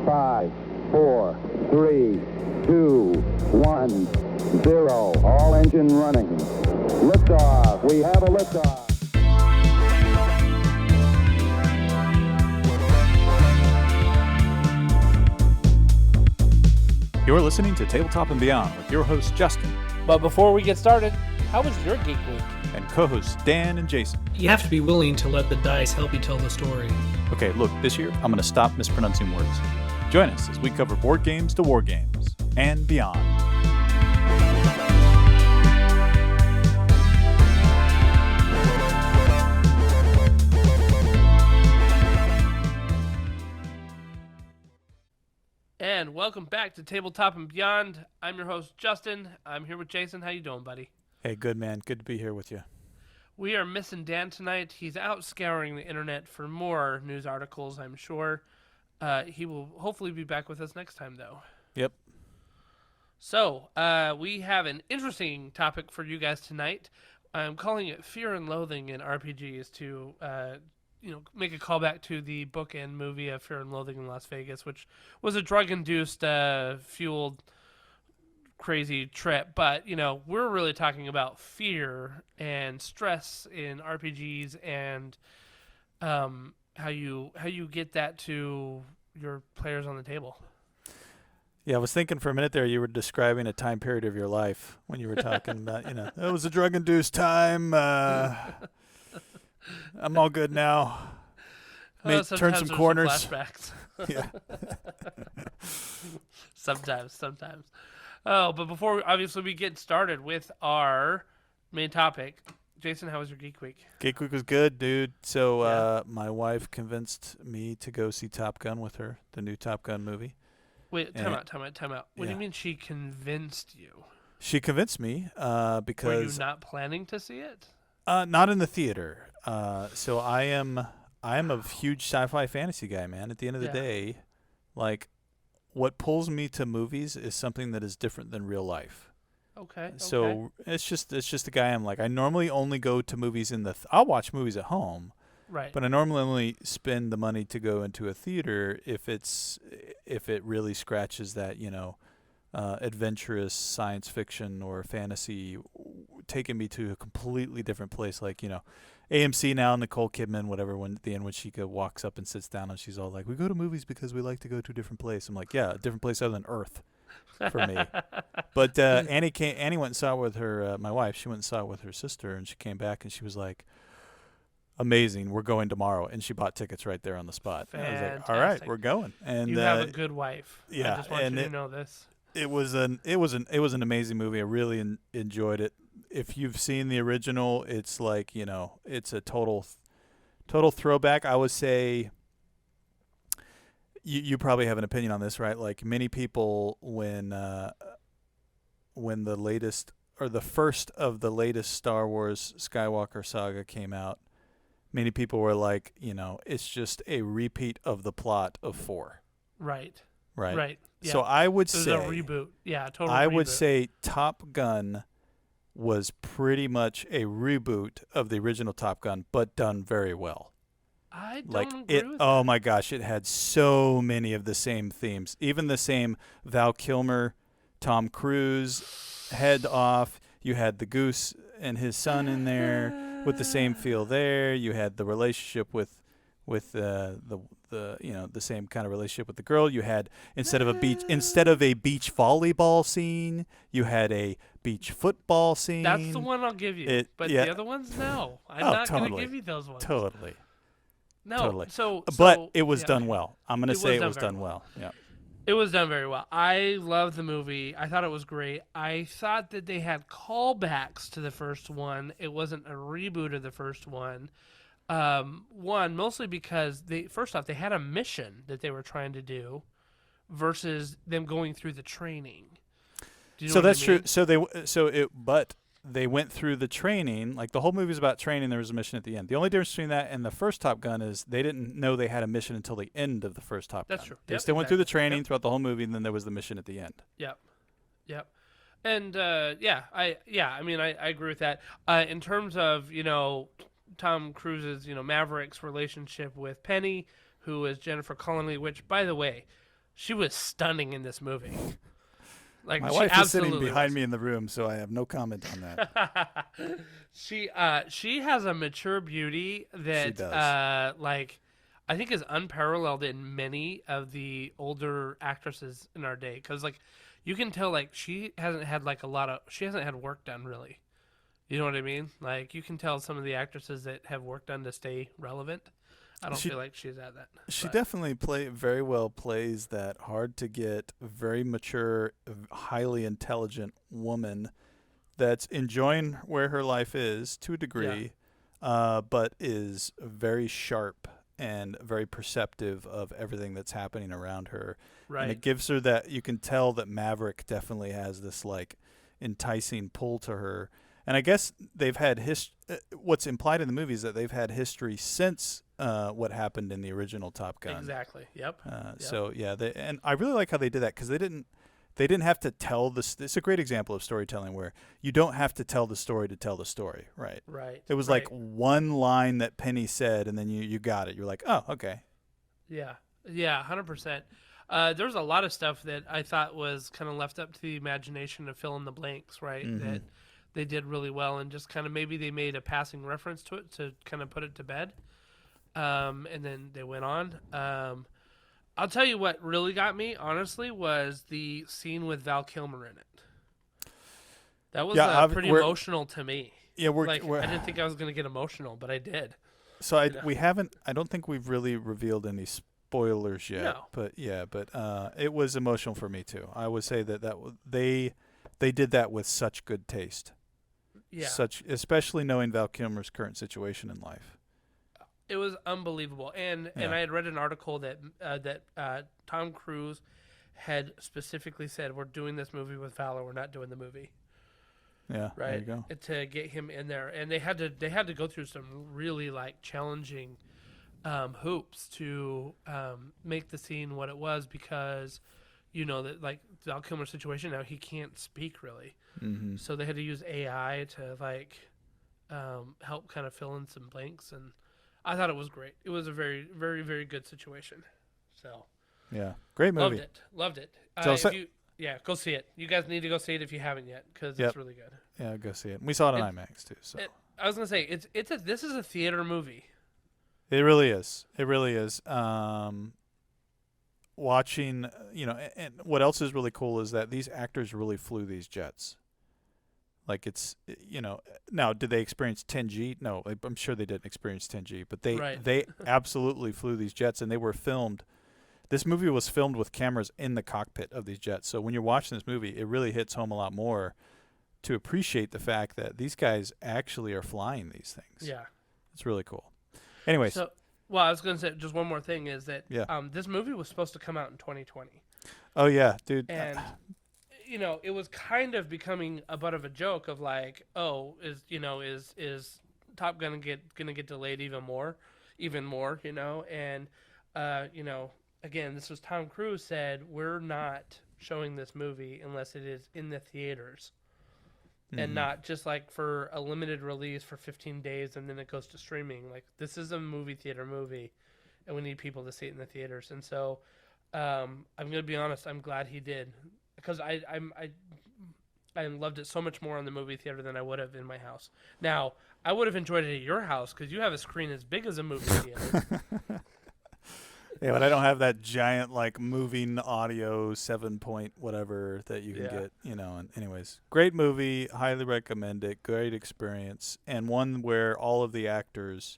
5, 4, 3, 2, 1, 0. All engine running. Liftoff. We have a liftoff. You're listening to Tabletop and Beyond with your host, Justin. But before we get started, how was your Geek Week? And co-hosts Dan and Jason. You have to be willing to let the dice help you tell the story. Okay, look, this year I'm going to stop mispronouncing words. Join us as we cover board games to war games and beyond. And welcome back to Tabletop and Beyond. I'm your host, Justin. I'm here with Jason. How you doing, buddy? Hey, good man. Good to be here with you. We are missing Dan tonight. He's out scouring the internet for more news articles, I'm sure. He will hopefully be back with us next time, though. Yep. So, we have an interesting topic for you guys tonight. I'm calling it Fear and Loathing in RPGs to make a callback to the book and movie of Fear and Loathing in Las Vegas, which was a drug-induced, fueled, crazy trip. But, we're really talking about fear and stress in RPGs and how you get that to your players on the table. Yeah, I was thinking for a minute there you were describing a time period of your life when you were talking about, it was a drug-induced time. I'm all good now. Turn some corners. Some flashbacks. Yeah. Sometimes. Oh, but before we get started with our main topic, Jason, how was your Geek Week? Geek Week was good, dude. So my wife convinced me to go see Top Gun with her, the new Top Gun movie. Wait, time out. What do you mean she convinced you? She convinced me because... Were you not planning to see it? Not in the theater. So I am a huge sci-fi fantasy guy, man. At the end of the day, like, what pulls me to movies is something that is different than real life. Okay. So it's just the guy I'm like. I normally only go to movies I'll watch movies at home. Right. But I normally only spend the money to go into a theater if it really scratches that, adventurous science fiction or fantasy, taking me to a completely different place. Like, AMC now, Nicole Kidman, whatever, when at the end when she walks up and sits down and she's all like, we go to movies because we like to go to a different place. I'm like, yeah, a different place other than Earth for me. But Annie went and saw it with her, my wife. She went and saw it with her sister, and she came back and she was like, amazing, we're going tomorrow. And she bought tickets right there on the spot. And I was like, all right, we're going. And you have a good wife. Yeah, I just want you to know this. It was an amazing movie. I really enjoyed it. If you've seen the original, it's like, it's a total throwback. I would say you probably have an opinion on this, right? Like many people when the latest or the first of the latest Star Wars Skywalker saga came out, many people were like, it's just a repeat of the plot of 4. Right. Yeah. So I would say a reboot. Yeah, total I reboot. would say Top Gun was pretty much a reboot of the original Top Gun, but done very well. I don't agree with that. Oh my gosh, it had so many of the same themes. Even the same Val Kilmer, Tom Cruise, head off. You had the goose and his son in there with the same feel there. You had the relationship with the same kind of relationship with the girl. You had instead of a beach volleyball scene, you had a beach football scene. That's the one I'll give you. The other ones, no. I'm not going to give you those ones. Totally. No. Totally. But it was done well. I'm going to say it was done well. Yeah. It was done very well. I loved the movie. I thought it was great. I thought that they had callbacks to the first one. It wasn't a reboot of the first one. Mostly because they had a mission that they were trying to do versus them going through the training. Do you know so what that's I mean? true. But they went through the training. Like the whole movie was about training. There was a mission at the end. The only difference between that and the first Top Gun is they didn't know they had a mission until the end of the first Top Gun. That's true. They still went through the training throughout the whole movie, and then there was the mission at the end. Yep. And I agree with that. In terms of Tom Cruise's Maverick's relationship with Penny, who is Jennifer Connelly, which by the way, She was stunning in this movie. Like My she wife is sitting absolutely behind was. me in the room, so I have no comment on that. She has a mature beauty that does. like I think is unparalleled in many of the older actresses in our day, because like you can tell like she hasn't had work done really. You know what I mean? Like you can tell some of the actresses that have work done to stay relevant. I don't She feel like she's at that. she But, definitely very well plays that hard to get, very mature, highly intelligent woman that's enjoying where her life is to a yeah, degree, but is very sharp and very perceptive of everything that's happening around her. And right. it gives her that, you can tell that Maverick definitely has this like enticing pull to her. And I guess they've had what's implied in the movie is that they've had history since what happened in the original Top Gun. Exactly. Yep. Yep. So yeah, and I really like how they did that, because they didn't have to tell this. It's a great example of storytelling where you don't have to tell the story to tell the story, right? Right. It was right. like one line that Penny said, and then you got it. You're like, oh, okay. Yeah, yeah, 100%. There's a lot of stuff that I thought was kind of left up to the imagination to fill in the blanks, right? Mm-hmm. That they did really well, and just kind of maybe they made a passing reference to it to kind of put it to bed, and then they went on. I'll tell you what really got me, honestly, was the scene with Val Kilmer in it. That was pretty emotional to me. Yeah, I didn't think I was going to get emotional, but I did. So I don't think we've really revealed any spoilers yet. No. But yeah, it was emotional for me too. I would say that they did that with such good taste. Yeah. Especially knowing Val Kilmer's current situation in life. It was unbelievable, and I had read an article that Tom Cruise had specifically said, "We're doing this movie with Val, or we're not doing the movie." Yeah, right. There you go. To get him in there, and they had to go through some really like challenging hoops to make the scene what it was, because that like Val Kilmer's situation now, he can't speak really, so they had to use AI to like help kind of fill in some blanks, and I thought it was great. It was a very, very, very good situation. So yeah, great movie. Loved it. Go see it. You guys need to go see it if you haven't yet, because it's really good. Yeah, go see it. We saw it on IMAX too. So I was gonna say this is a theater movie. It really is. It really is. Watching, and what else is really cool is that these actors really flew these jets. Like now did they experience 10G? No, I'm sure they didn't experience 10G, but they absolutely flew these jets, and they were filmed. This movie was filmed with cameras in the cockpit of these jets. So when you're watching this movie, it really hits home a lot more to appreciate the fact that these guys actually are flying these things. Yeah. It's really cool. Anyways. I was going to say just one more thing is that this movie was supposed to come out in 2020. Oh, yeah, dude. And, it was kind of becoming a butt of a joke of like, oh, is Top Gun going to get delayed even more, And, again, this was Tom Cruise said, we're not showing this movie unless it is in the theaters. And not just like for a limited release for 15 days and then it goes to streaming. Like, this is a movie theater movie, and we need people to see it in the theaters. And so I'm going to be honest, I'm glad he did, because I loved it so much more in the movie theater than I would have in my house. Now, I would have enjoyed it at your house because you have a screen as big as a movie theater. Yeah, but I don't have that giant like moving audio 7-point whatever that you can get, And anyways, great movie, highly recommend it. Great experience, and one where all of the actors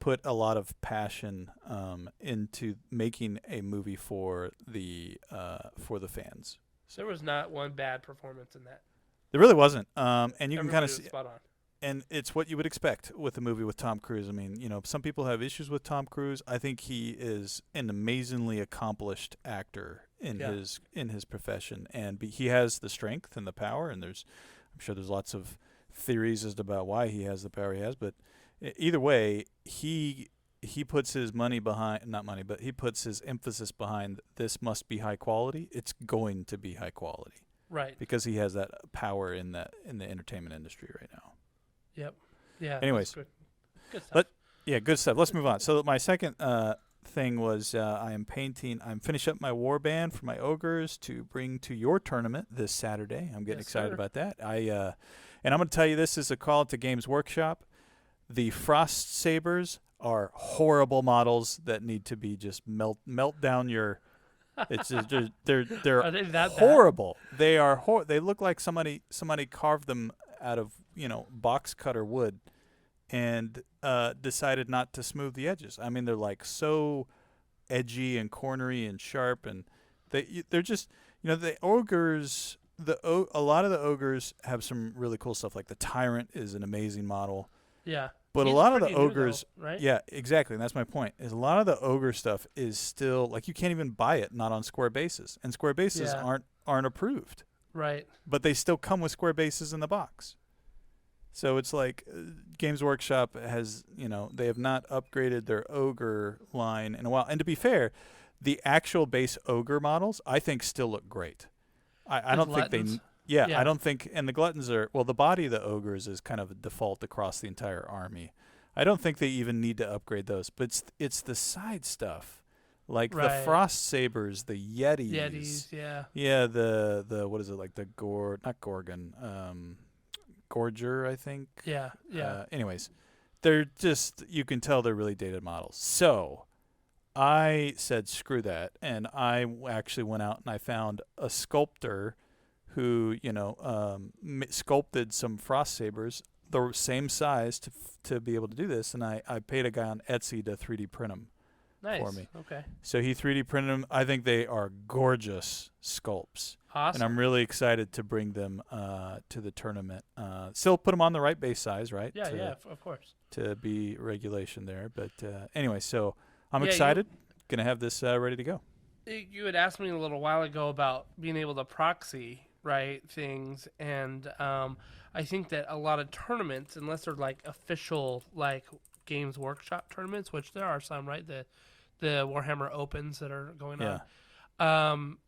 put a lot of passion into making a movie for the fans. So there was not one bad performance in that. There really wasn't, and you can kind of see. Spot on. And it's what you would expect with a movie with Tom Cruise. I mean, some people have issues with Tom Cruise. I think he is an amazingly accomplished actor in his profession, and he has the strength and the power. And I'm sure there's lots of theories as to about why he has the power he has. But either way, he puts his he puts his emphasis behind this must be high quality. It's going to be high quality, right? Because he has that power in the entertainment industry right now. Yep. Yeah. Anyways, good stuff. Good stuff. Let's move on. So my second thing was I'm finishing up my warband for my ogres to bring to your tournament this Saturday. I'm getting excited about that. And I'm going to tell you, this is a call to Games Workshop. The Frost Sabers are horrible models that need to be just melt down your. It's just, they're Are they that horrible. They are they look like somebody carved them out of box cutter wood, and decided not to smooth the edges. I mean, they're like so edgy and cornery and sharp, and they're just the ogres. A lot of the ogres have some really cool stuff. Like the Tyrant is an amazing model. Yeah. But He's a lot of the pretty new, ogres, though, right? yeah, exactly, and that's my point. Is a lot of the ogre stuff is still like you can't even buy it not on square bases, and square bases aren't approved. Right. But they still come with square bases in the box. So it's like Games Workshop has, they have not upgraded their ogre line in a while. And to be fair, the actual base ogre models I think still look great. I don't think they. Yeah, I don't think, and the gluttons are, well, the body of the ogres is kind of a default across the entire army. I don't think they even need to upgrade those, but it's the side stuff, like the Frost Sabers, the Yetis. Yetis, yeah. Yeah, the what is it, like the not Gorgon, Gorger, I think. Yeah, yeah. Anyways, they're just, you can tell they're really dated models. So I said, screw that, and I actually went out and I found a sculptor who sculpted some Frost Sabers the same size to be able to do this, and I paid a guy on Etsy to 3D print them for me. Okay. So he 3D printed them. I think they are gorgeous sculpts. Awesome. And I'm really excited to bring them to the tournament. Still put them on the right base size, right? Yeah, of course. To be regulation there. But anyway, so I'm excited. Going to have this ready to go. You had asked me a little while ago about being able to proxy things, and I think that a lot of tournaments, unless they're like official like Games Workshop tournaments, which there are some, right? The Warhammer Opens that are going on.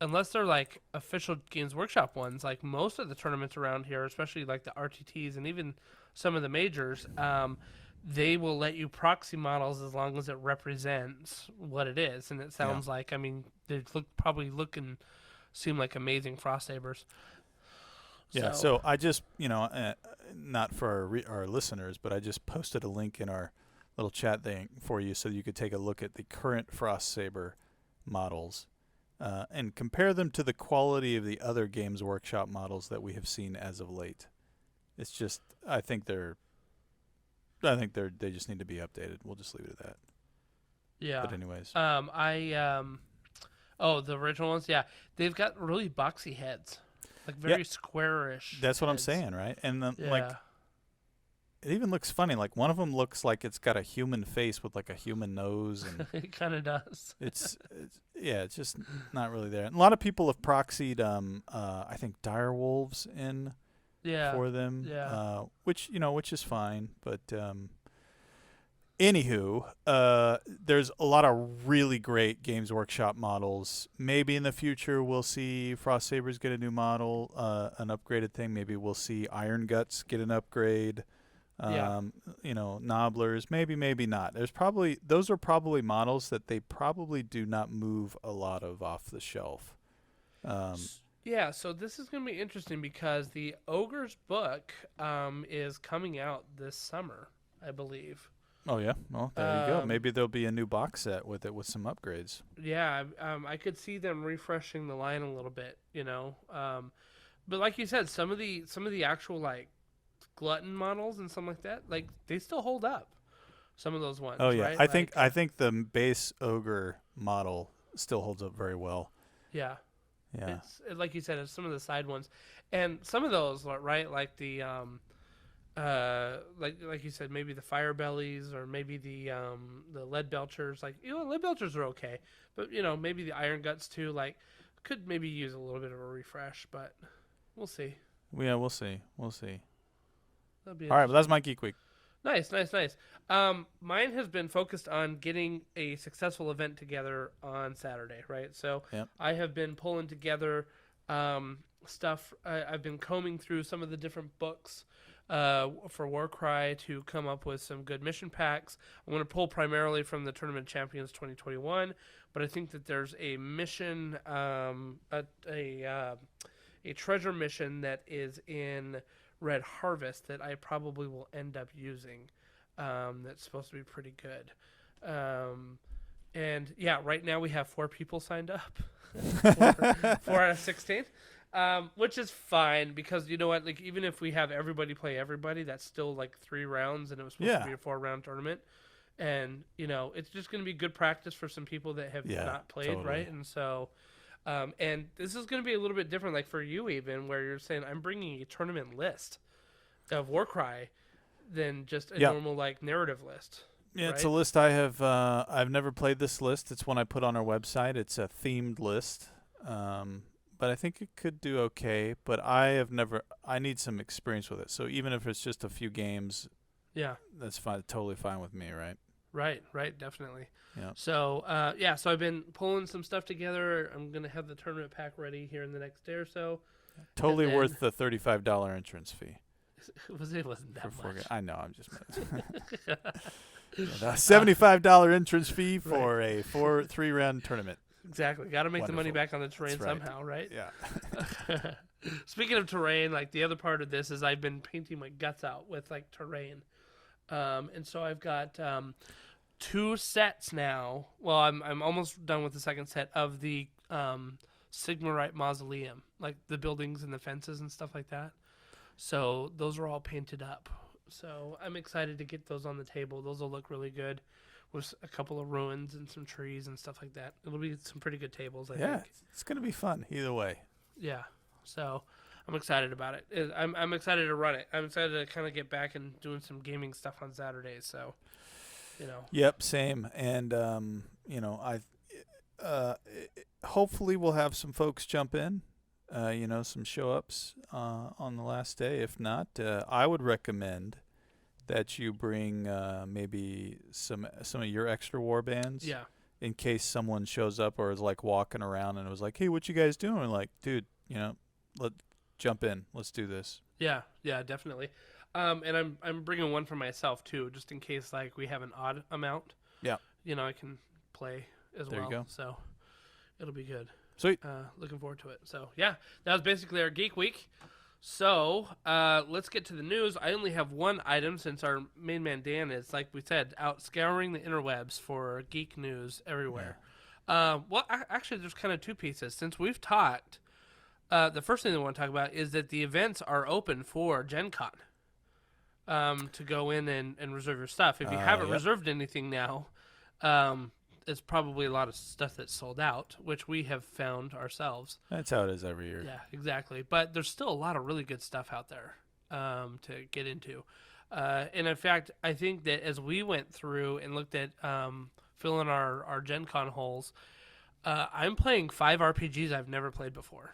Unless they're like official Games Workshop ones, like most of the tournaments around here, especially like the RTTs and even some of the majors, they will let you proxy models as long as it represents what it is. And it sounds like, I mean, they probably look and seem like amazing Frost Sabers. Yeah, so I just, not for our listeners, but I just posted a link in our little chat thing for you so you could take a look at the current Frost Saber models and compare them to the quality of the other Games Workshop models that we have seen as of late. It's just, I think they just need to be updated. We'll just leave it at that. Yeah. But anyways. The original ones, yeah. They've got really boxy heads. Like very squarish. That's what heads. I'm saying, right? And then it even looks funny. Like one of them looks like it's got a human face with like a human nose, and it kind of does. it's just not really there. And a lot of people have proxied I think dire wolves in for them. Yeah. Which is fine, but anywho, there's a lot of really great Games Workshop models. Maybe in the future we'll see Frost Sabers get a new model, an upgraded thing. Maybe we'll see Iron Guts get an upgrade. Nobblers, maybe not. Those are probably models that they probably do not move a lot of off the shelf. So this is going to be interesting because the Ogre's book is coming out this summer, I believe. Oh yeah, well there you go. Maybe there'll be a new box set with it with some upgrades. Yeah, I could see them refreshing the line a little bit, but like you said, some of the actual like glutton models and something like that, like they still hold up. Some of those ones. Oh yeah, right? I think the base ogre model still holds up very well. Yeah. Yeah. Like you said, it's some of the side ones, and some of those, right? Like the like you said, maybe the fire bellies or maybe the lead belchers. Like lead belchers are okay, but maybe the iron guts too. Like could maybe use a little bit of a refresh, but we'll see. Yeah, we'll see. We'll see. All right, well, that's my Geek Week. Nice. Mine has been focused on getting a successful event together on Saturday, right? So I have been pulling together stuff. I've been combing through some of the different books for Warcry to come up with some good mission packs. I'm going to pull primarily from the Tournament of Champions 2021, but I think that there's a mission, a treasure mission that is in Red Harvest that I probably will end up using. That's supposed to be pretty good. And yeah, right now we have 4 people signed up. 4 out of 16. Which is fine because you know what? Like even if we have everybody play everybody, that's still like 3 rounds, and it was supposed to be a 4-round tournament. And you know, it's just going to be good practice for some people that have not played, totally. Right? And so, and this is going to be a little bit different, like for you even, where you're saying I'm bringing a tournament list of Warcry than just a normal like narrative list. Yeah, right? It's a list I have. I've never played this list. It's one I put on our website. It's a themed list. But I think it could do okay. But I need some experience with it. So even if it's just a few games, that's fine. Totally fine with me, right? Right, definitely. Yeah. So so I've been pulling some stuff together. I'm gonna have the tournament pack ready here in the next day or so. Totally worth the $35 entrance fee. It wasn't that much. I know. I'm just. $75 entrance fee for a 3-round tournament. Exactly. Got to make the money back on the terrain somehow, right? Yeah. Speaking of terrain, like the other part of this is I've been painting my guts out with like terrain, and so I've got 2 sets now. Well, I'm almost done with the second set of the Sigmarite Mausoleum, like the buildings and the fences and stuff like that. So those are all painted up. So I'm excited to get those on the table. Those will look really good with a couple of ruins and some trees and stuff like that. It'll be some pretty good tables, I think. It's going to be fun either way. Yeah. So I'm excited about it. I'm excited to run it. I'm excited to kind of get back and doing some gaming stuff on Saturdays. So, you know. Yep, same. And, hopefully we'll have some folks jump in. Some show-ups on the last day. If not, I would recommend that you bring maybe some of your extra war bands. Yeah. In case someone shows up or is like walking around and was like, "Hey, what you guys doing?" Like, dude, let's jump in. Let's do this. Yeah, definitely. And I'm bringing one for myself too, just in case like we have an odd amount. Yeah. I can play as well. There you go. So it'll be good. Sweet. Looking forward to it. So, yeah, that was basically our Geek Week. So, let's get to the news. I only have one item since our main man Dan is, like we said, out scouring the interwebs for geek news everywhere. Yeah. Actually, there's kind of 2 pieces. Since we've talked, the first thing I want to talk about is that the events are open for Gen Con to go in and reserve your stuff. If you haven't reserved anything now, it's probably a lot of stuff that's sold out, which we have found ourselves. That's how it is every year. Yeah, exactly. But there's still a lot of really good stuff out there to get into. And in fact, I think that as we went through and looked at filling our Gen Con holes, I'm playing 5 RPGs I've never played before.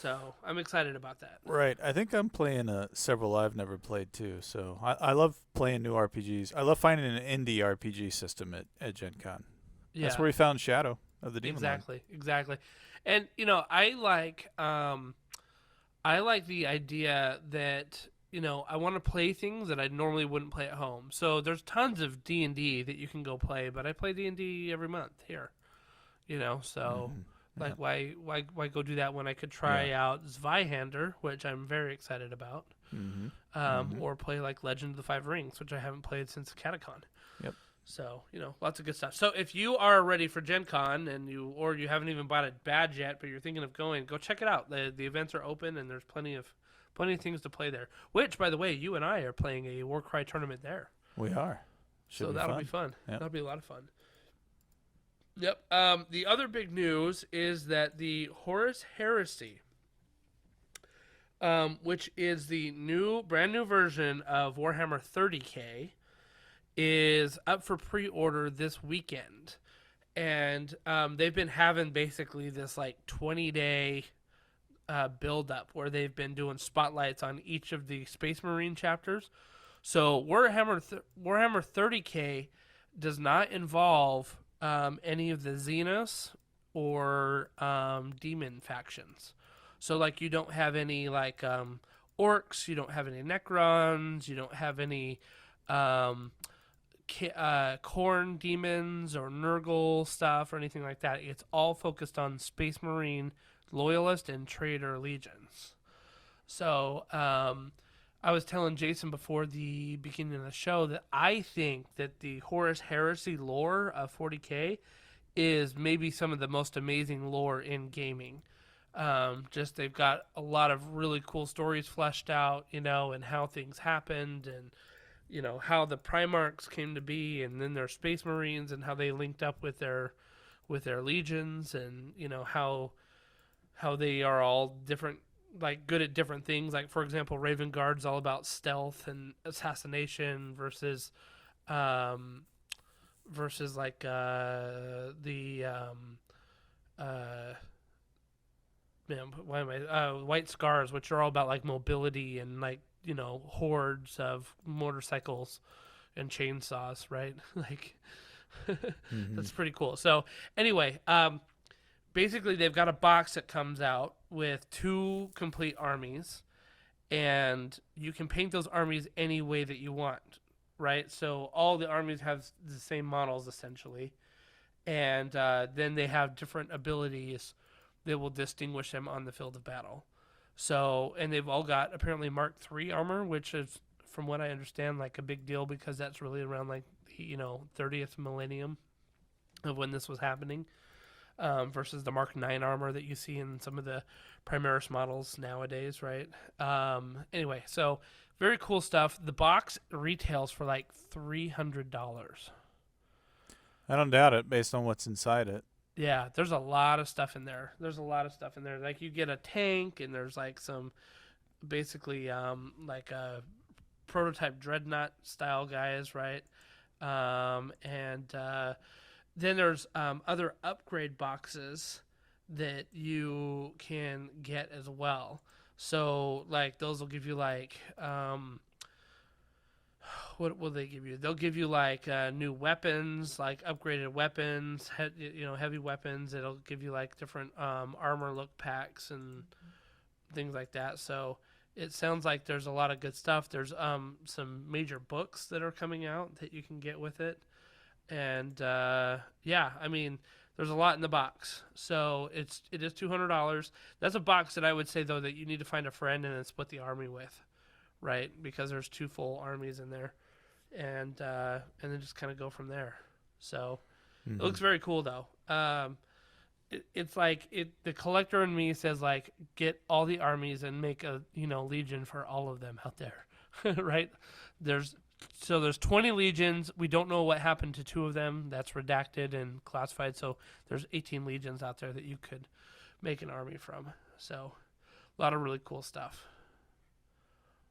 So I'm excited about that. Right. I think I'm playing several I've never played too. So I love playing new RPGs. I love finding an indie RPG system at Gen Con. Yeah. That's where we found Shadow of the Demon Lord. Exactly. And I like the idea that I want to play things that I normally wouldn't play at home. So there's tons of D&D that you can go play, but I play D&D every month here. So. Mm-hmm. Like, why go do that when I could try out Zweihander, which I'm very excited about, or play like Legend of the Five Rings, which I haven't played since Catacon. Yep. So, lots of good stuff. So if you are ready for Gen Con and you haven't even bought a badge yet, but you're thinking of going, go check it out. The events are open and there's plenty of things to play there. Which, by the way, you and I are playing a Warcry tournament there. We are. So that'll be fun. Yep. That'll be a lot of fun. Yep. The other big news is that the Horus Heresy, which is the brand new version of Warhammer 30K, is up for pre-order this weekend. And they've been having basically this like 20-day build-up where they've been doing spotlights on each of the Space Marine chapters. So Warhammer 30K does not involve any of the Xenos or demon factions. So like you don't have any like orcs, you don't have any necrons, you don't have any corn demons or Nurgle stuff or anything like that. It's all focused on Space Marine, Loyalist, and Trader legions. So I was telling Jason before the beginning of the show that I think that the Horus Heresy lore of 40K is maybe some of the most amazing lore in gaming. Just they've got a lot of really cool stories fleshed out, and how things happened, and how the Primarchs came to be, and then their Space Marines, and how they linked up with their legions, and how they are all different, like good at different things. Like for example, Raven Guard's all about stealth and assassination versus like why am I White Scars, which are all about like mobility and like hordes of motorcycles and chainsaws, right? Like that's pretty cool. So anyway, basically they've got a box that comes out with 2 complete armies, and you can paint those armies any way that you want, right? So all the armies have the same models essentially, and then they have different abilities that will distinguish them on the field of battle. So, and they've all got apparently Mark III armor, which is, from what I understand, like a big deal because that's really around like 30th millennium of when this was happening, versus the Mark IX armor that you see in some of the Primaris models nowadays, right? Anyway, so very cool stuff. The box retails for like $300. I don't doubt it based on what's inside it. Yeah, there's a lot of stuff in there. Like you get a tank, and there's like some, basically like a prototype dreadnought style guys, right? And then there's other upgrade boxes that you can get as well. So like those will give you like what will they give you? They'll give you like new weapons, like upgraded weapons, heavy weapons. It'll give you like different armor look packs and things like that. So it sounds like there's a lot of good stuff. There's some major books that are coming out that you can get with it. And yeah, I mean, there's a lot in the box. So it is $200. That's a box that I would say though that you need to find a friend and then split the army with, right? Because there's 2 full armies in there. And then just kind of go from there. So it looks very cool though. It's like the collector in me says like get all the armies and make a legion for all of them out there, right? There's 20 legions. We don't know what happened to 2 of them. That's redacted and classified. So there's 18 legions out there that you could make an army from. So a lot of really cool stuff.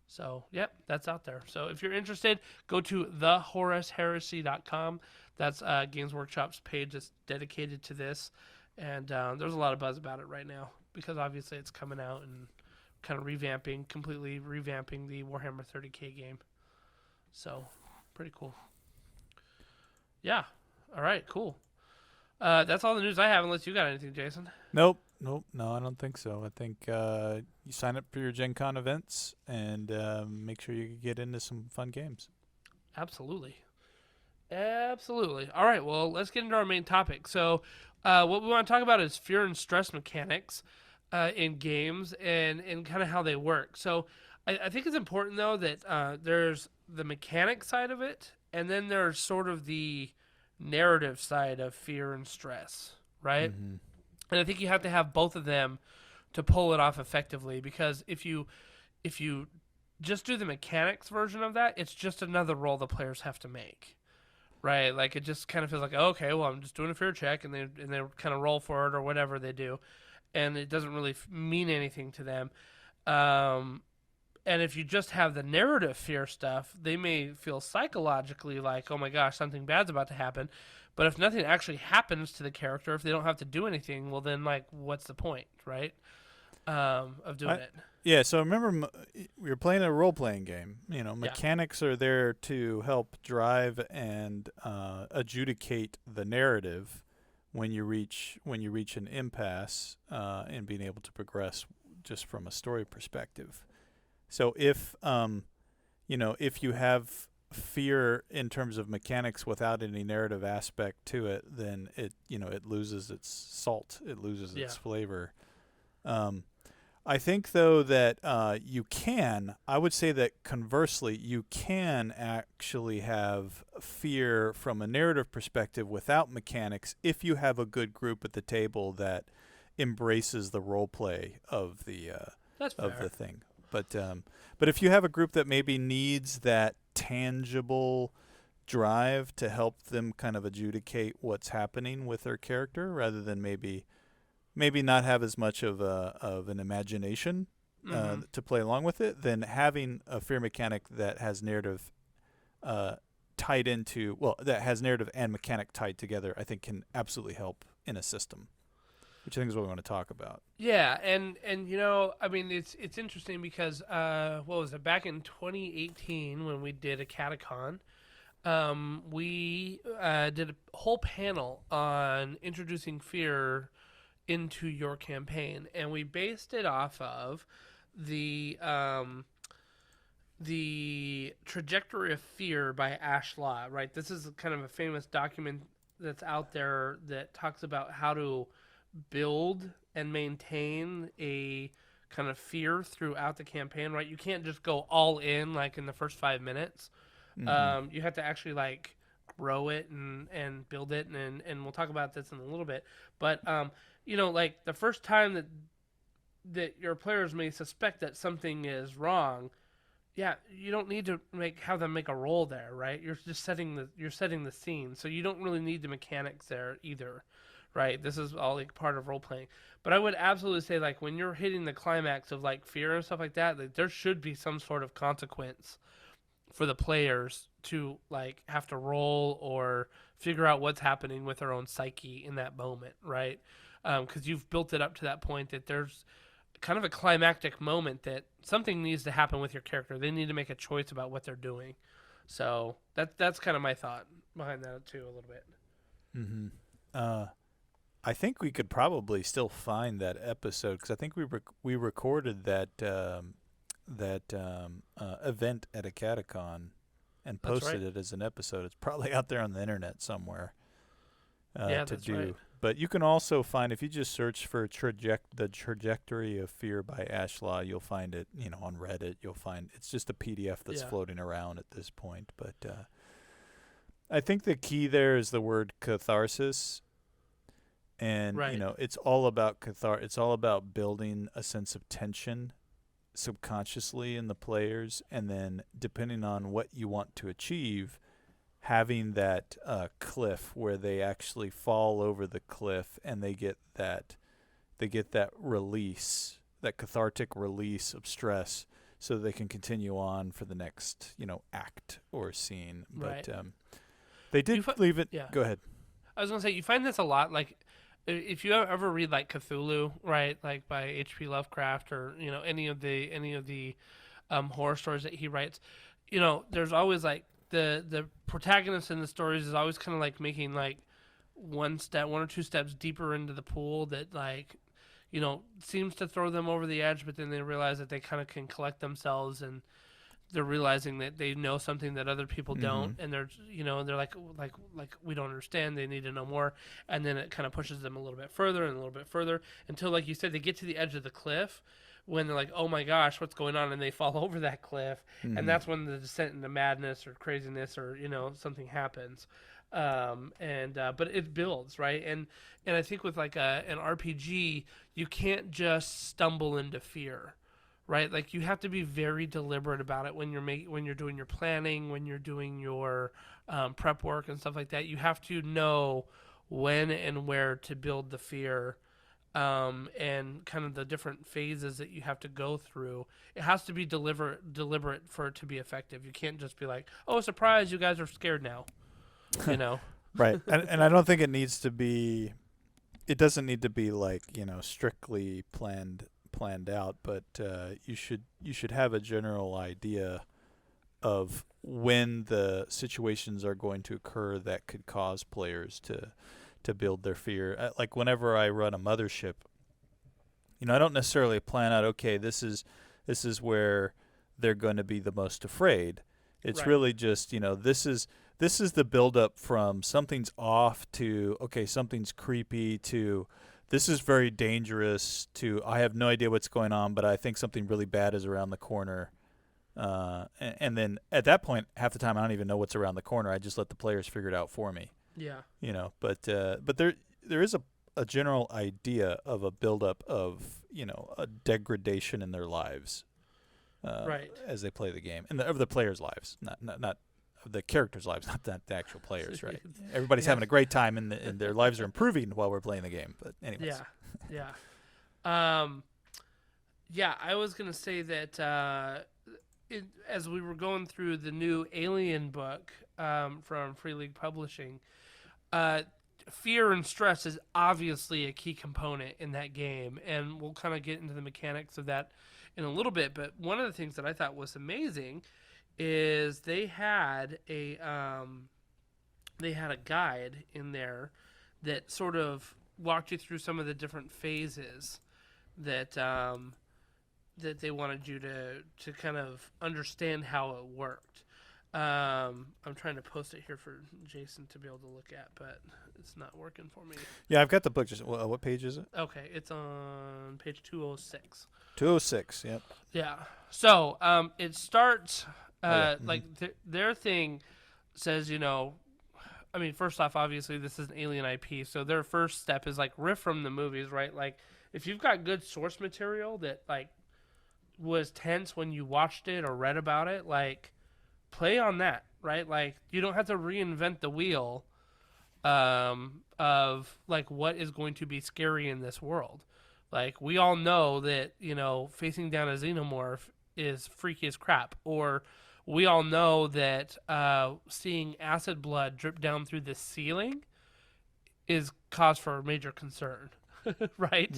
So, yep, that's out there. So, if you're interested, go to thehorusheresy.com. That's Games Workshop's page that's dedicated to this. And there's a lot of buzz about it right now because obviously it's coming out and kind of completely revamping the Warhammer 30K game. So, pretty cool. Yeah. All right, cool. That's all the news I have unless you got anything, Jason. Nope, no, I don't think so. I think you sign up for your Gen Con events and make sure you get into some fun games. Absolutely. All right, well, let's get into our main topic. So what we want to talk about is fear and stress mechanics in games and kind of how they work. So I think it's important, though, that there's the mechanic side of it, and then there's sort of the narrative side of fear and stress, right? Mm-hmm. And I think you have to have both of them to pull it off effectively, because if you just do the mechanics version of that, it's just another roll the players have to make, right? Like it just kind of feels like, oh, okay, well, I'm just doing a fear check, and they kind of roll for it or whatever they do, and it doesn't really mean anything to them. And if you just have the narrative fear stuff, they may feel psychologically like, oh my gosh, something bad's about to happen. But if nothing actually happens to the character, if they don't have to do anything, well then, like, what's the point, right, of doing it? Yeah, so remember, you're playing a role-playing game. Mechanics are there to help drive and adjudicate the narrative when you reach an impasse in being able to progress just from a story perspective. So if if you have fear in terms of mechanics without any narrative aspect to it, then it loses its salt, it loses its flavor. I think though that I would say that conversely, you can actually have fear from a narrative perspective without mechanics if you have a good group at the table that embraces the role play of the thing. But if you have a group that maybe needs that tangible drive to help them kind of adjudicate what's happening with their character, rather than maybe not have as much of an imagination to play along with it, then having a fear mechanic that has narrative that has narrative and mechanic tied together, I think can absolutely help in a system, which I think is what we want to talk about. Yeah, and I mean, it's interesting because what was it, back in 2018 when we did a Catacon, we did a whole panel on introducing fear into your campaign, and we based it off of the Trajectory of Fear by Ash Law, right? This is kind of a famous document that's out there that talks about how to build and maintain a kind of fear throughout the campaign, right? You can't just go all in like in the first 5 minutes. You have to actually like grow it and build it, and we'll talk about this in a little bit. But like the first time that your players may suspect that something is wrong, you don't need to have them make a roll there, right? You're just setting the scene, so you don't really need the mechanics there either, right? This is all like part of role playing. But I would absolutely say like when you're hitting the climax of like fear and stuff like that there should be some sort of consequence for the players to like have to roll or figure out what's happening with their own psyche in that moment, right? Because you've built it up to that point that there's kind of a climactic moment that something needs to happen with your character. They need to make a choice about what they're doing. So that's kind of my thought behind that too, a little bit. Mm-hmm. I think we could probably still find that episode because I think we recorded that event at a Catacon and posted it as an episode. It's probably out there on the internet somewhere to do. Right. But you can also find, if you just search for the Trajectory of Fear by Ash Law, you'll find it, on Reddit. You'll find it's just a PDF that's floating around at this point. But I think the key there is the word catharsis. And, it's all about it's all about building a sense of tension subconsciously in the players, and then depending on what you want to achieve, having that cliff where they actually fall over the cliff and they get that release, that cathartic release of stress, so they can continue on for the next act or scene. Right. But they did leave it. Yeah. Go ahead. I was gonna say you find this a lot, like if you ever read like Cthulhu, right, like by H.P. Lovecraft, or any of the horror stories that he writes, there's always like the protagonist in the stories is always kind of like making like one or two steps deeper into the pool that like seems to throw them over the edge, but then they realize that they kind of can collect themselves, and they're realizing that they know something that other people don't, and they're they're like we don't understand. They need to know more, and then it kind of pushes them a little bit further and a little bit further until, like you said, they get to the edge of the cliff when they're like, oh my gosh, what's going on, and they fall over that cliff, and that's when the descent into madness or craziness or something happens. But it builds, right? And I think with like an RPG, you can't just stumble into fear. Right, like you have to be very deliberate about it when you're doing your planning, when you're doing your prep work and stuff like that. You have to know when and where to build the fear, and kind of the different phases that you have to go through. It has to be deliberate for it to be effective. You can't just be like, "Oh, surprise! You guys are scared now," Right, and I don't think it needs to be. It doesn't need to be like strictly planned out, but you should have a general idea of when the situations are going to occur that could cause players to build their fear. Like whenever I run a mothership, I don't necessarily plan out, okay, this is where they're going to be the most afraid. It's Right. really just, this is the buildup from something's off to, okay, something's creepy to this is very dangerous to I have no idea what's going on, but I think something really bad is around the corner. And then at that point, half the time I don't even know what's around the corner. I just let the players figure it out for me. Yeah. But there is a general idea of a buildup of a degradation in their lives, Right. as they play the game, and of the players' lives, not of the characters' lives, not the actual players, right? Everybody's having a great time, and their lives are improving while we're playing the game. But anyways, Yeah. Yeah, I was gonna say that as we were going through the new Alien book from Free League Publishing, fear and stress is obviously a key component in that game, and we'll kind of get into the mechanics of that in a little bit. But one of the things that I thought was amazing is they had a guide in there that sort of walked you through some of the different phases that that they wanted you to kind of understand how it worked. I'm trying to post it here for Jason to be able to look at, but it's not working for me. yeah, I've got the book. Just what page is it? Okay, it's on page 206. 206. Yep. Yeah. So it starts yeah. like their thing says, I mean, first off, obviously this is an Alien IP, so their first step is like riff from the movies, right? Like if you've got good source material that like was tense when you watched it or read about it, like play on that, right? Like you don't have to reinvent the wheel of like what is going to be scary in this world. Like we all know that, facing down a xenomorph is freaky as crap, or we all know that seeing acid blood drip down through the ceiling is cause for major concern, right?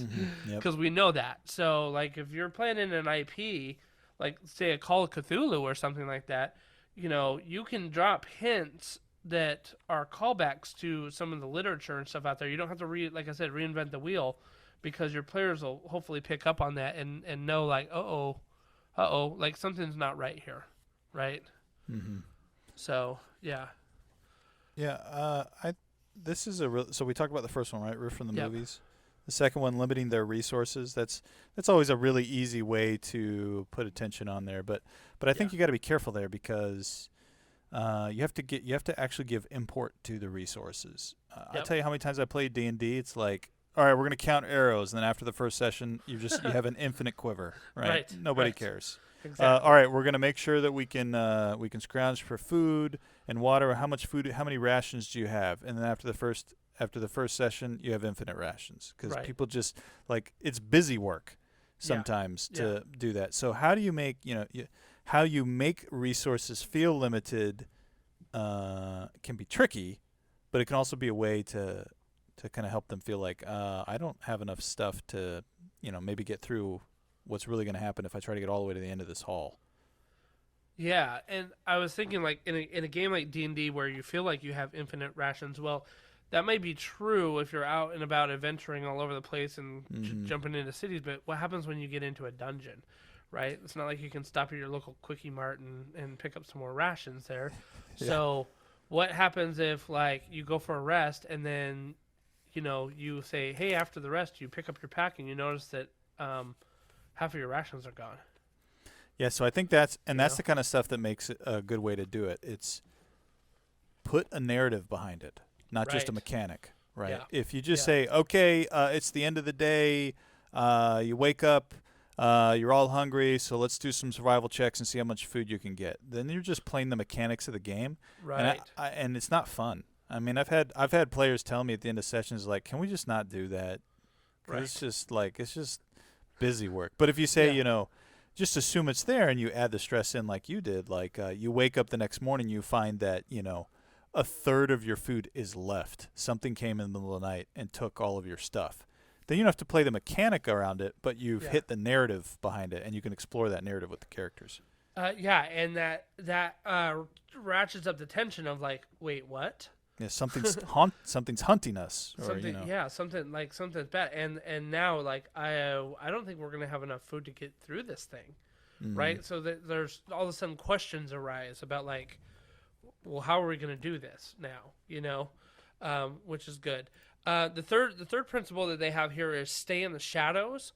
Because we know that. So, like, if you're playing in an IP, like, say, a Call of Cthulhu or something like that, you can drop hints that are callbacks to some of the literature and stuff out there. You don't have to, like I said, reinvent the wheel, because your players will hopefully pick up on that and know, like, uh-oh, like, something's not right here. Right. Mm-hmm. So yeah. This is so we talked about the first one, right? Riff from the Yep. movies. The second one, limiting their resources. That's always a really easy way to put attention on there. But I think you got to be careful there, because you have to actually give import to the resources. I'll tell you how many times I played D&D. It's like, all right, we're going to count arrows, and then after the first session, you have an infinite quiver, right? Nobody cares. Exactly. All right, we're going to make sure that we can scrounge for food and water. How many rations do you have? And then after the first session, you have infinite rations, because people just like, it's busy work sometimes to do that. So how do you make how you make resources feel limited can be tricky, but it can also be a way to kind of help them feel like I don't have enough stuff to maybe get through what's really going to happen if I try to get all the way to the end of this hall. Yeah, and I was thinking, like, in a game like D&D where you feel like you have infinite rations, well, that may be true if you're out and about adventuring all over the place and jumping into cities, but what happens when you get into a dungeon, right? It's not like you can stop at your local Quickie Mart and pick up some more rations there. So what happens if, like, you go for a rest and then, you say, hey, after the rest, you pick up your pack and you notice that half of your rations are gone. Yeah, so I think that's the kind of stuff that makes it a good way to do it. It's put a narrative behind it, not just a mechanic, right? Yeah. If you just say, okay, it's the end of the day, you wake up, you're all hungry, so let's do some survival checks and see how much food you can get. Then you're just playing the mechanics of the game, right? And it's not fun. I mean, I've had players tell me at the end of sessions, like, can we just not do that? Right. It's just busy work. But if you say, just assume it's there, and you add the stress in like you did, like you wake up the next morning, you find that, a third of your food is left. Something came in the middle of the night and took all of your stuff. Then you don't have to play the mechanic around it, but you've hit the narrative behind it, and you can explore that narrative with the characters. And that ratchets up the tension of, like, wait, what? Yeah, something's hunting us. Something's bad. And now, like, I don't think we're gonna have enough food to get through this thing. right? So that there's all of a sudden questions arise about like, well, how are we going to do this now? Which is good. The third principle that they have here is stay in the shadows,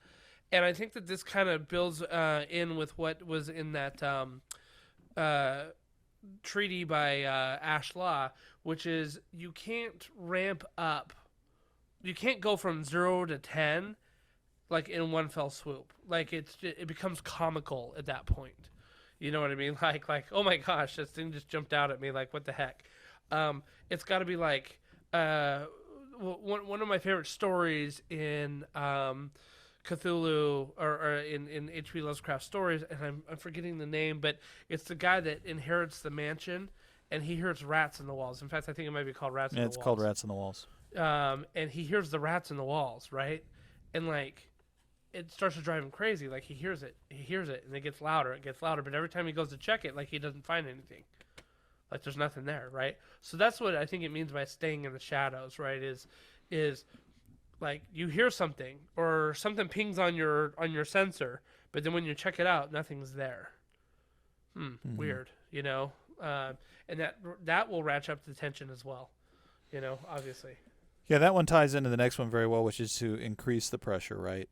and I think that this kind of builds in with what was in that treaty by Ash Law, which is you can't ramp up. You can't go from 0 to 10 like in one fell swoop. Like it becomes comical at that point. You know what I mean? Like oh my gosh, this thing just jumped out at me. Like what the heck? It's got to be like one of my favorite stories in Cthulhu or in H.P. Lovecraft stories, and I'm forgetting the name, but it's the guy that inherits the mansion, and he hears rats in the walls. In fact, I think it might be called Rats in the Walls. It's called Rats in the Walls. And he hears the rats in the walls, right? And like, it starts to drive him crazy. Like he hears it, and it gets louder, but every time he goes to check it, like he doesn't find anything. Like there's nothing there, right? So that's what I think it means by staying in the shadows, right? Is like you hear something or something pings on your sensor, but then when you check it out, nothing's there. Weird, and that will ratchet up the tension as well, obviously. Yeah, that one ties into the next one very well, which is to increase the pressure, right?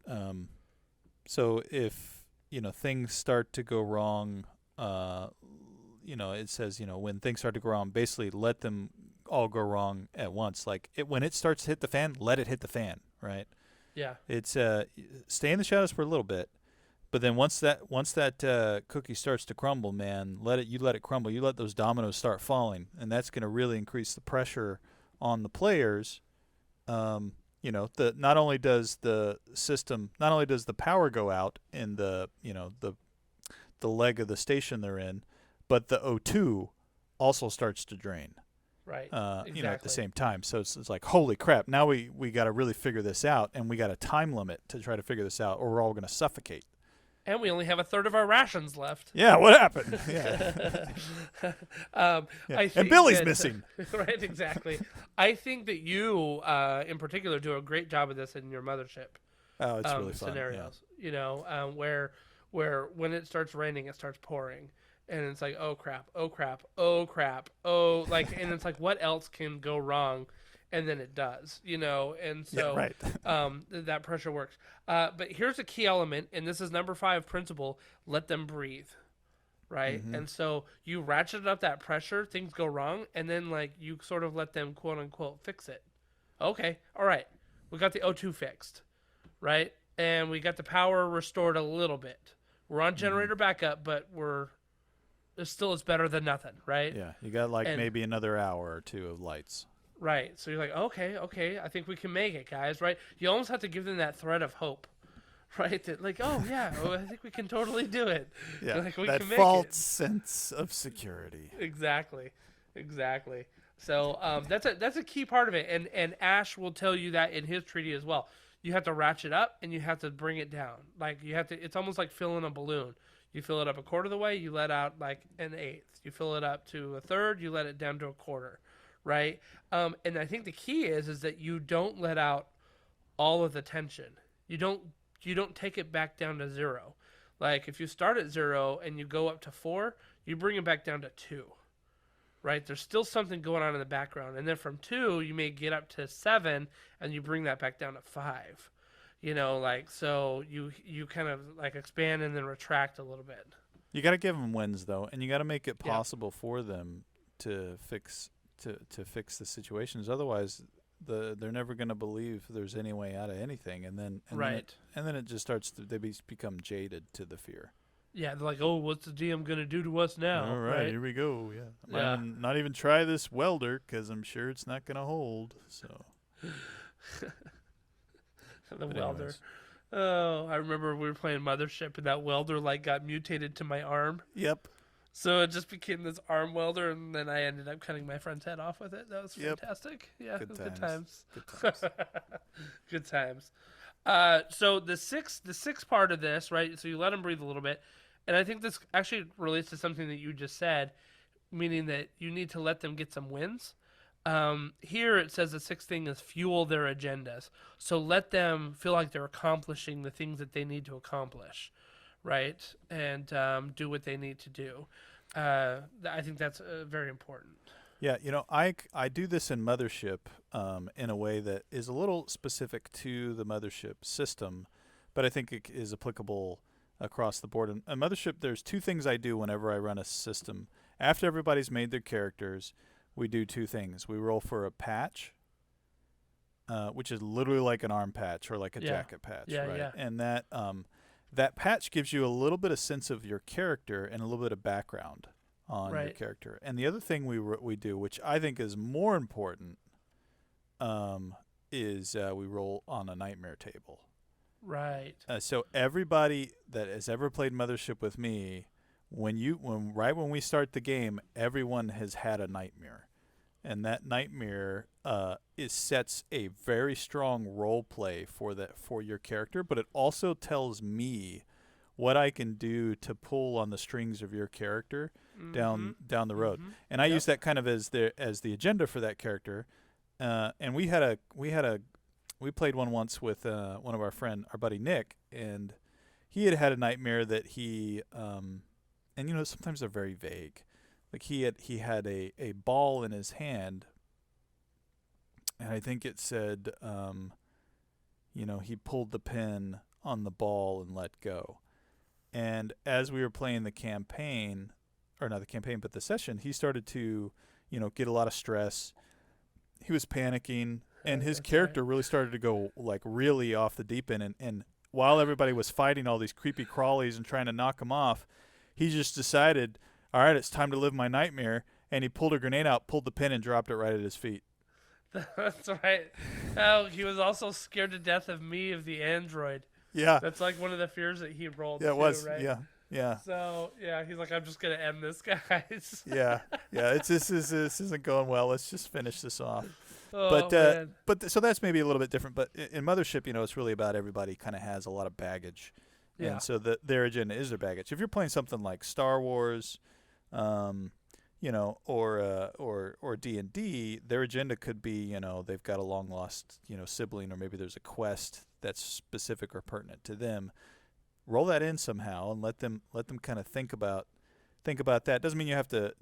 So if things start to go wrong, it says when things start to go wrong, basically let them all go wrong at once. Like when it starts to hit the fan, let it hit the fan, right? Yeah. It's stay in the shadows for a little bit, but then once that cookie starts to crumble, man, let it crumble. You let those dominoes start falling, and that's going to really increase the pressure on the players. Not only does the power go out in the leg of the station they're in, but the O2 also starts to drain. Right. Exactly. At the same time. So it's like, holy crap, now we got to really figure this out, and we got a time limit to try to figure this out, or we're all going to suffocate. And we only have a third of our rations left. Yeah, what happened? Yeah. I think and Billy's missing. Right, exactly. I think that you, in particular, do a great job of this in your mothership. Oh, it's really fun. Scenarios. Yeah. Where when it starts raining, it starts pouring. And it's like, oh crap, and it's like, what else can go wrong? And then it does, and so right. That pressure works. But here's a key element, and this is number 5 principle: let them breathe, right? Mm-hmm. And so you ratchet up that pressure, things go wrong, and then like you sort of let them quote unquote fix it. Okay, all right, we got the O2 fixed, right? And we got the power restored a little bit. We're on generator backup, but it's better than nothing, right? Yeah, you got maybe another hour or two of lights. Right. So you're like, okay, I think we can make it, guys, right? You almost have to give them that thread of hope, right? That like, oh yeah, I think we can totally do it. Yeah, like, we that can make false it. sense of security. Exactly. So that's a key part of it, and Ash will tell you that in his treaty as well. You have to ratchet up and you have to bring it down. Like you have to. It's almost like filling a balloon. You fill it up a quarter of the way, you let out like an eighth. You fill it up to a third, you let it down to a quarter, right? And I think the key is that you don't let out all of the tension. You don't take it back down to 0. Like if you start at 0 and you go up to 4, you bring it back down to 2, right? There's still something going on in the background. And then from 2, you may get up to 7 and you bring that back down to 5. So you kind of like expand and then retract a little bit. You got to give them wins though, and you got to make it possible for them to fix the situations. Otherwise, they're never going to believe there's any way out of anything, and then it just starts to become jaded to the fear. Yeah, they're like, oh, what's the DM going to do to us now? All right, here we go. Yeah, not even try this welder because I'm sure it's not going to hold. So. The welder. Oh, I remember we were playing Mothership, and that welder got mutated to my arm. Yep. So it just became this arm welder, and then I ended up cutting my friend's head off with it. That was fantastic. Yeah, good times. Good times. Good times. So the sixth part of this, right? So you let them breathe a little bit, and I think this actually relates to something that you just said, meaning that you need to let them get some wins. Here it says the 6th thing is fuel their agendas. So let them feel like they're accomplishing the things that they need to accomplish, right, and do what they need to do. I think that's very important. Yeah, I do this in Mothership in a way that is a little specific to the Mothership system, but I think it is applicable across the board. In Mothership, there's two things I do whenever I run a system. After everybody's made their characters, we do two things. We roll for a patch, which is literally like an arm patch or like a jacket patch, right? Yeah. And that patch gives you a little bit of sense of your character and a little bit of background on your character. And the other thing we do, which I think is more important, is we roll on a nightmare table. Right. So everybody that has ever played Mothership with me, when we start the game, everyone has had a nightmare, and that nightmare sets a very strong role play for your character, but it also tells me what I can do to pull on the strings of your character down the road. And I use that kind of as the agenda for that character. And we played one once with one of our buddy Nick, and he had a nightmare that he and sometimes they're very vague. Like he had a ball in his hand, and I think it said he pulled the pin on the ball and let go. And as we were playing the campaign, or not the campaign, but the session, he started to, get a lot of stress. He was panicking, and his character really started to go like really off the deep end. And while everybody was fighting all these creepy crawlies and trying to knock him off, he just decided, all right, it's time to live my nightmare. And he pulled a grenade out, pulled the pin, and dropped it right at his feet. That's right. Oh, he was also scared to death of me, of the android. Yeah. That's like one of the fears that he rolled. Yeah, it was. Right? Yeah. So he's like, I'm just gonna end this, guys. Yeah. This isn't going well. Let's just finish this off. Oh, So that's maybe a little bit different. But in Mothership, it's really about everybody kind of has a lot of baggage, and so their agenda is their baggage. If you're playing something like Star Wars, or D&D, their agenda could be, they've got a long lost, sibling, or maybe there's a quest that's specific or pertinent to them. Roll that in somehow and let them kind of think about that. Doesn't mean you have to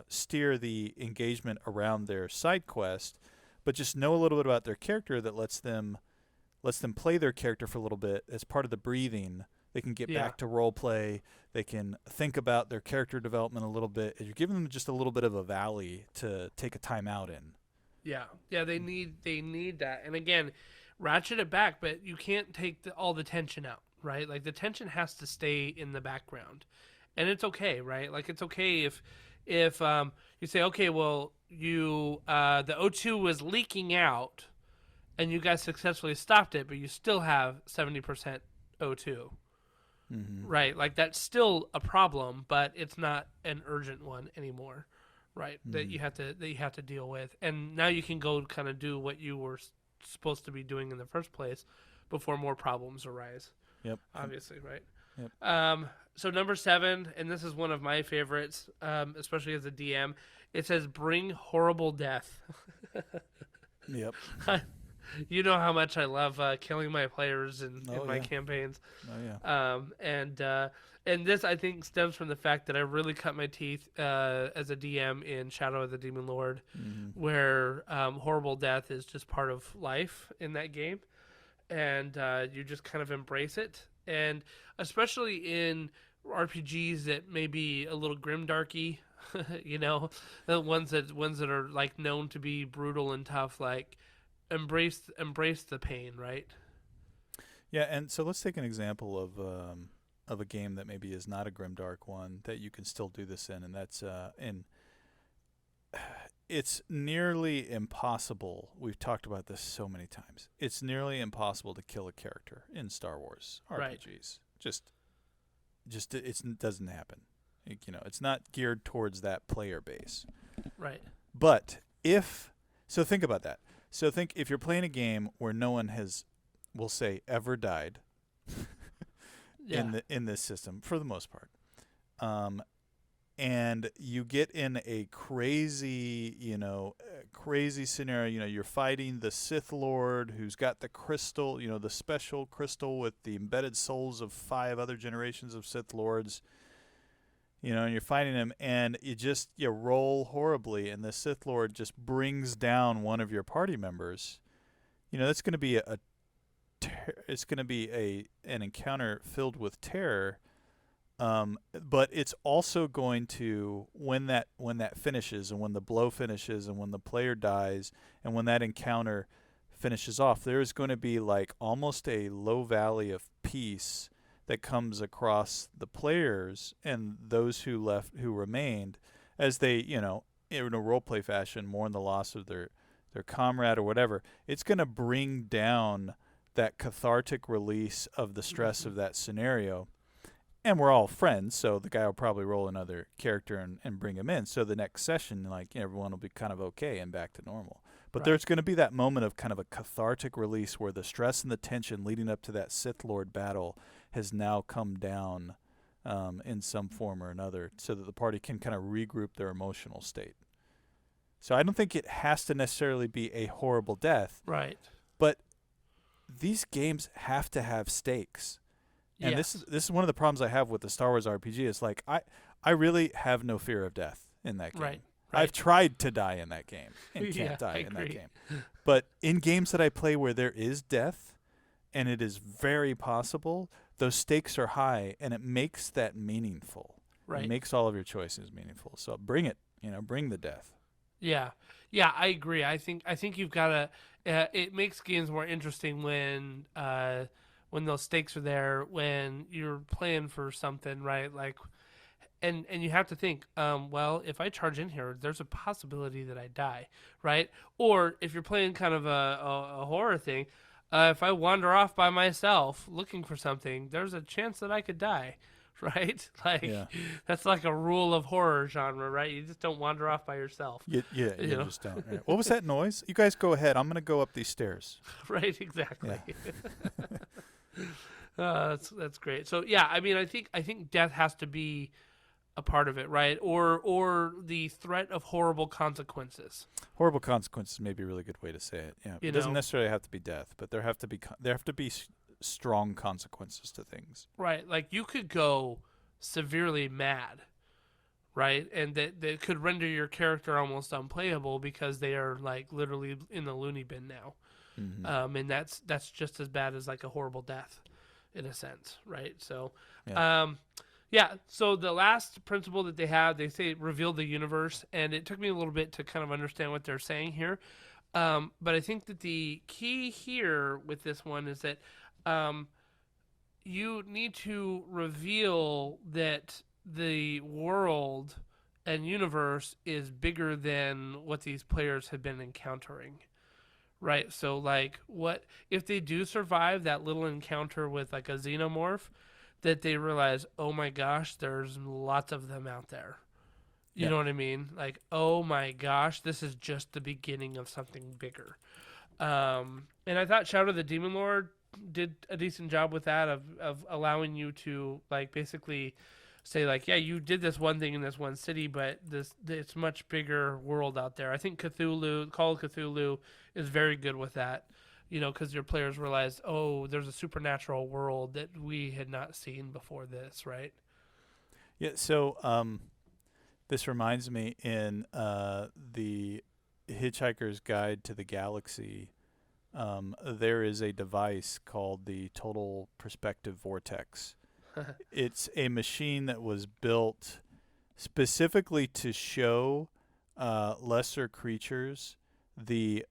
steer the engagement around their side quest, but just know a little bit about their character that lets them play their character for a little bit as part of the breathing. They can get back to role play. They can think about their character development a little bit. You're giving them just a little bit of a valley to take a time out in. Yeah, they need that. And again, ratchet it back, but you can't take all the tension out, right? Like the tension has to stay in the background, and it's okay, right? Like it's okay if you say, okay, well, the O2 was leaking out, and you guys successfully stopped it, but you still have 70% O2. Right, like that's still a problem, but it's not an urgent one anymore, right? That you have to deal with, and now you can go kind of do what you were supposed to be doing in the first place before more problems arise. Yep. Obviously, right? Yep. So number 7, and this is one of my favorites, especially as a DM. It says, "Bring horrible death." Yep. You know how much I love killing my players in my campaigns. Oh yeah. And this, I think, stems from the fact that I really cut my teeth as a DM in Shadow of the Demon Lord, where horrible death is just part of life in that game, and you just kind of embrace it. And especially in RPGs that may be a little grimdarky, the ones that are like known to be brutal and tough, like. Embrace the pain, right? Yeah, and so let's take an example of a game that maybe is not a grimdark one that you can still do this in, and that's it's nearly impossible. We've talked about this so many times. It's nearly impossible to kill a character in Star Wars RPGs. Right. Just it doesn't happen. It's not geared towards that player base. Right. But think about that. So think if you're playing a game where no one has, we'll say, ever died in this system for the most part, and you get in a crazy, crazy scenario. You're fighting the Sith Lord who's got the crystal, the special crystal with the embedded souls of 5 other generations of Sith Lords. And you're fighting him, and you roll horribly, and the Sith Lord just brings down one of your party members. That's going to be it's going to be an encounter filled with terror. But it's also going to, when that finishes, and when the blow finishes, and when the player dies, and when that encounter finishes off, there is going to be like almost a low valley of peace that comes across the players and those who remained, as they, in a roleplay fashion, mourn the loss of their comrade or whatever. It's going to bring down that cathartic release of the stress of that scenario. And we're all friends, so the guy will probably roll another character and bring him in. So the next session, everyone will be kind of okay and back to normal. But there's going to be that moment of kind of a cathartic release where the stress and the tension leading up to that Sith Lord battle has now come down in some form or another, so that the party can kind of regroup their emotional state. So I don't think it has to necessarily be a horrible death. Right. But these games have to have stakes. And yes. this is one of the problems I have with the Star Wars RPG. Is like I really have no fear of death in that game. Right. I've tried to die in that game and can't die in that game. But in games that I play where there is death, and it is very possible, those stakes are high, and it makes that meaningful. Right. It makes all of your choices meaningful. So bring it. Bring the death. Yeah, I agree. I think you've got to. It makes games more interesting when those stakes are there, when you're playing for something, right? Like, and you have to think, well, if I charge in here, there's a possibility that I die, right? Or if you're playing kind of a horror thing, if I wander off by myself looking for something, there's a chance that I could die. Right? That's like a rule of horror genre, right? You just don't wander off by yourself. You just don't. Right? What was that noise? You guys go ahead. I'm going to go up these stairs. Right, exactly. Yeah. That's great. So yeah, I mean, I think death has to be a part of it, right? Or the threat of horrible consequences. Horrible consequences may be a really good way to say it. Yeah, it doesn't necessarily have to be death, but there have to be strong consequences to things. Right, like you could go severely mad, right? And that could render your character almost unplayable because they are like literally in the loony bin now. Mm-hmm. And that's just as bad as like a horrible death in a sense, right? So so the last principle that they say reveal the universe, and it took me a little bit to kind of understand what they're saying here. But I think that the key here with this one is that you need to reveal that the world and universe is bigger than what these players have been encountering, right? So, like, what if they do survive that little encounter with, like, a xenomorph, that they realize, oh my gosh, there's lots of them out there. You know what I mean? Like, oh my gosh, this is just the beginning of something bigger. And I thought Shadow of the Demon Lord did a decent job with that of allowing you to like basically say like, yeah, you did this one thing in this one city, but it's much bigger world out there. I think Call of Cthulhu is very good with that, because your players realize, oh, there's a supernatural world that we had not seen before this, right? Yeah. So this reminds me in the Hitchhiker's Guide to the Galaxy. There is a device called the Total Perspective Vortex. It's a machine that was built specifically to show lesser creatures the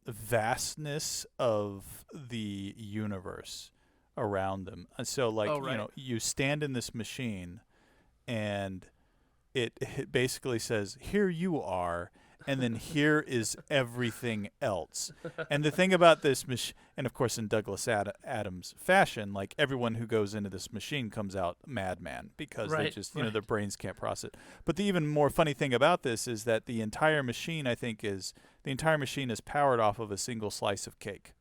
vastness of the universe around them. And so, like, you stand in this machine, and it basically says, "Here you are." And then here is everything else. And the thing about this machine, and of course in Douglas Adams fashion, like everyone who goes into this machine comes out madman because they just, their brains can't process it. But the even more funny thing about this is that the entire machine, I think, is powered off of a single slice of cake.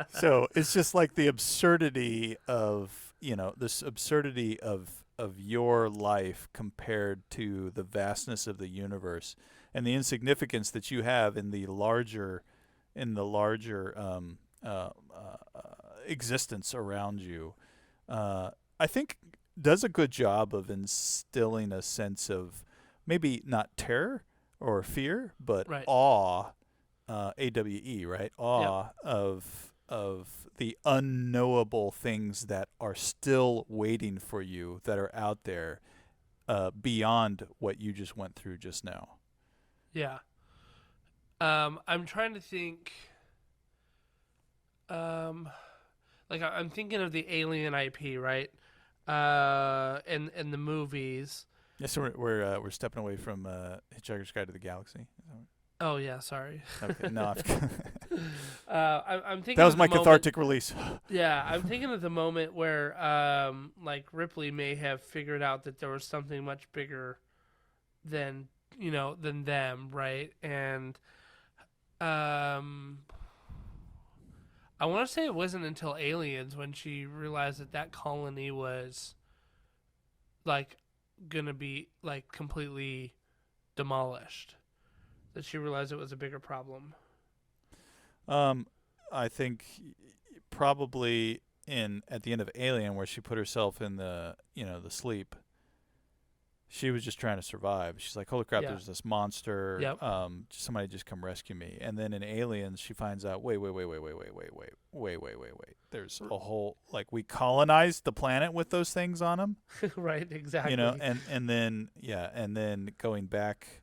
So it's just like the absurdity of this absurdity of your life compared to the vastness of the universe and the insignificance that you have in the larger existence around you. I think does a good job of instilling a sense of maybe not terror or fear, but Right. awe, AWE, right? Awe of the unknowable things that are still waiting for you, that are out there, beyond what you just went through just now. Yeah. I'm trying to think. I'm thinking of the Alien IP, right? In the movies. Yes, so we're stepping away from Hitchhiker's Guide to the Galaxy. Oh yeah, sorry. Okay, no, I'm thinking that was of my the moment- cathartic release. Yeah, I'm thinking of the moment where Ripley may have figured out that there was something much bigger than them, right? And I want to say it wasn't until Aliens when she realized that colony was gonna be completely demolished, that she realized it was a bigger problem. I think probably at the end of Alien, where she put herself in the sleep. She was just trying to survive. She's like, "Holy crap! Yeah. There's this monster. Yep. Somebody just come rescue me." And then in Aliens, she finds out, wait. There's a whole we colonized the planet with those things on them. Right, exactly. And then going back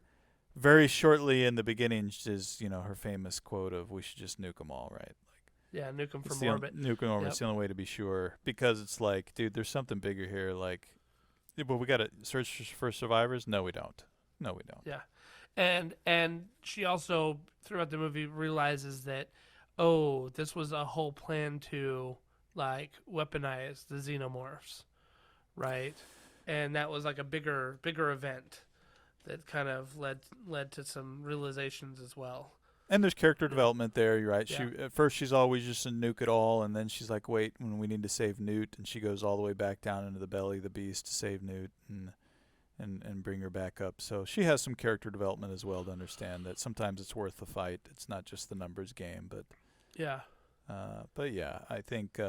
very shortly in the beginning is her famous quote of, "We should just nuke them all," right? Yeah, nuke them It's from orbit. nuke them orbit. Yep. It's the only way to be sure, because it's dude, there's something bigger here. But we got to search for survivors. No, we don't. Yeah, and she also throughout the movie realizes that, this was a whole plan to weaponize the xenomorphs, right? And that was a bigger event that kind of led to some realizations as well. And there's character development there. You're right. Yeah. At first she's always just a nuke it all, and then she's like, wait, when we need to save Newt, and she goes all the way back down into the belly of the beast to save Newt and bring her back up. So she has some character development as well, to understand that sometimes it's worth the fight. It's not just the numbers game, but Yeah. I think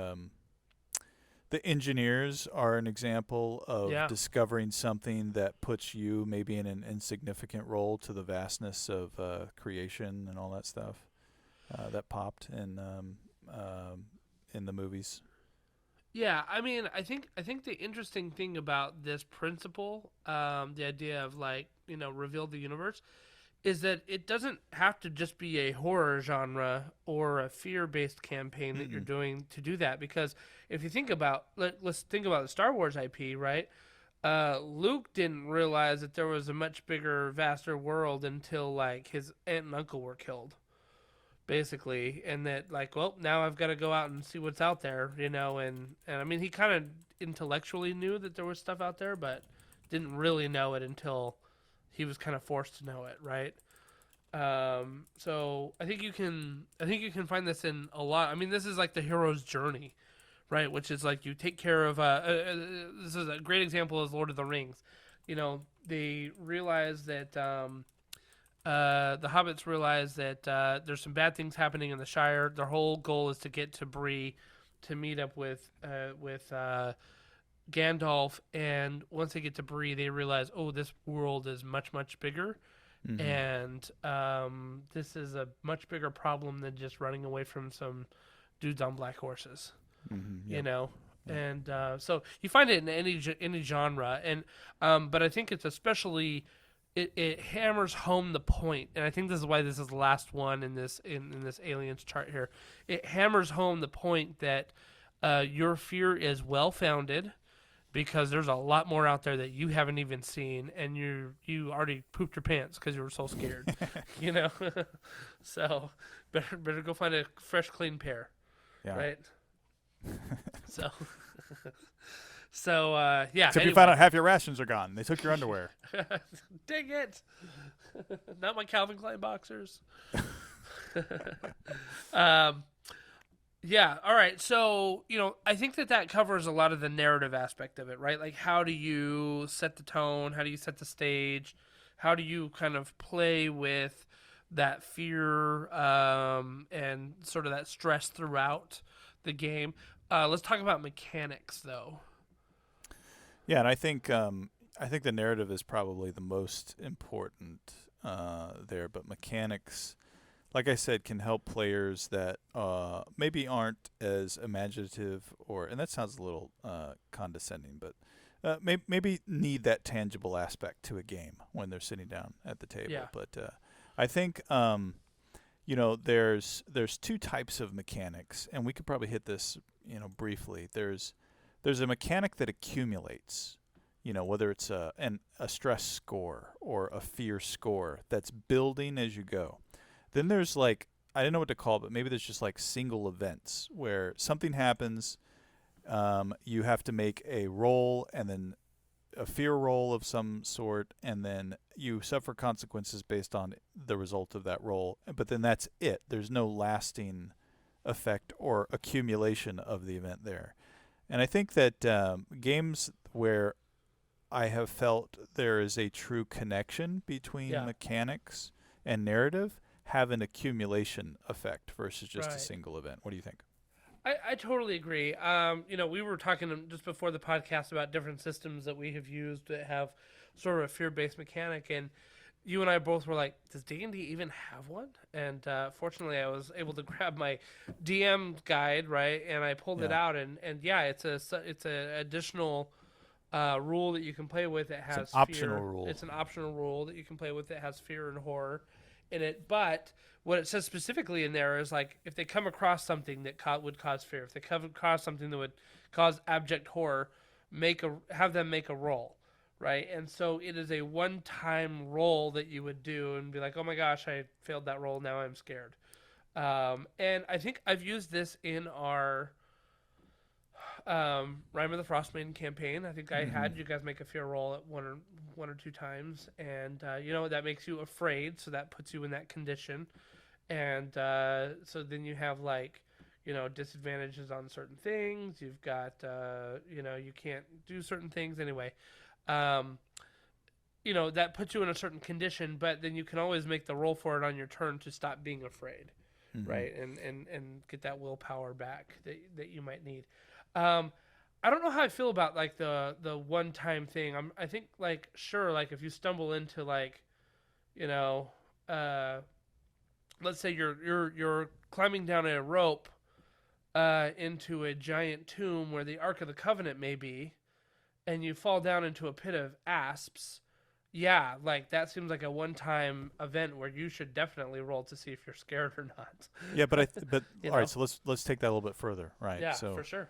the engineers are an example of discovering something that puts you maybe in an insignificant role to the vastness of creation and all that stuff that popped in the movies. Yeah, I mean, I think the interesting thing about this principle, the idea of reveal the universe, is that it doesn't have to just be a horror genre or a fear-based campaign that you're doing to do that. Because if you think about, let's think about the Star Wars IP, right? Luke didn't realize that there was a much bigger, vaster world until his aunt and uncle were killed, basically, and that now I've got to go out and see what's out there, and I mean, he kind of intellectually knew that there was stuff out there, but didn't really know it until he was kind of forced to know it, right? So I think you can find this in a lot. I mean, this is the hero's journey, right? Which is you take care of. This is a great example is Lord of the Rings. They realize that the hobbits realize that there's some bad things happening in the Shire. Their whole goal is to get to Bree to meet up with Gandalf, and once they get to Bree, they realize, this world is much, much bigger, and this is a much bigger problem than just running away from some dudes on black horses, and so you find it in any genre, and but I think it's especially it hammers home the point, and I think this is why this is the last one in this Aliens chart here. It hammers home the point that your fear is well founded, because there's a lot more out there that you haven't even seen, and you already pooped your pants because you were so scared, So better go find a fresh, clean pair, right? So yeah. Except you found out half your rations are gone. They took your underwear. Dang it! Not my Calvin Klein boxers. Yeah. All right. So, I think that covers a lot of the narrative aspect of it, right? Like, how do you set the tone? How do you set the stage? How do you kind of play with that fear and sort of that stress throughout the game? Let's talk about mechanics, though. Yeah, and I think the narrative is probably the most important there, but mechanics, like I said, can help players that maybe aren't as imaginative, and that sounds a little condescending, but maybe need that tangible aspect to a game when they're sitting down at the table. Yeah. But I think there's two types of mechanics, and we could probably hit this briefly. There's a mechanic that accumulates, whether it's a stress score or a fear score that's building as you go. Then there's like, I don't know what to call it, but maybe there's just like single events where something happens, you have to make a roll and then a fear roll of some sort, and then you suffer consequences based on the result of that roll. But then that's it. There's no lasting effect or accumulation of the event there. And I think that games where I have felt there is a true connection between mechanics and narrative have an accumulation effect versus just a single event. What do you think? I totally agree. We were talking just before the podcast about different systems that we have used that have sort of a fear-based mechanic, and you and I both were like, does D&D even have one? And fortunately, I was able to grab my DM guide, right, and I pulled it out, and it's a additional rule that you can play with. It has it's an optional rule. It's an optional rule that you can play with that has fear and horror in it. But what it says specifically in there is like if they come across something that would cause fear, if they come across something that would cause abject horror, have them make a roll. Right, and so it is a one-time roll that you would do and be like, oh my gosh, I failed that roll, now I'm scared. And I think I've used this in our Rime of the Frostmaiden campaign. I think I had you guys make a fear roll at one or two times, and that makes you afraid, so that puts you in that condition. And so then you have like, disadvantages on certain things. You've got, you can't do certain things anyway. That puts you in a certain condition, but then you can always make the roll for it on your turn to stop being afraid, right? And get that willpower back that you might need. I don't know how I feel about like the one time thing. I think like sure, like if you stumble into like, let's say you're climbing down a rope into a giant tomb where the Ark of the Covenant may be, and you fall down into a pit of asps, like that seems like a one-time event where you should definitely roll to see if you're scared or not. Yeah, but all right, so let's take that a little bit further, right? Yeah, so for sure.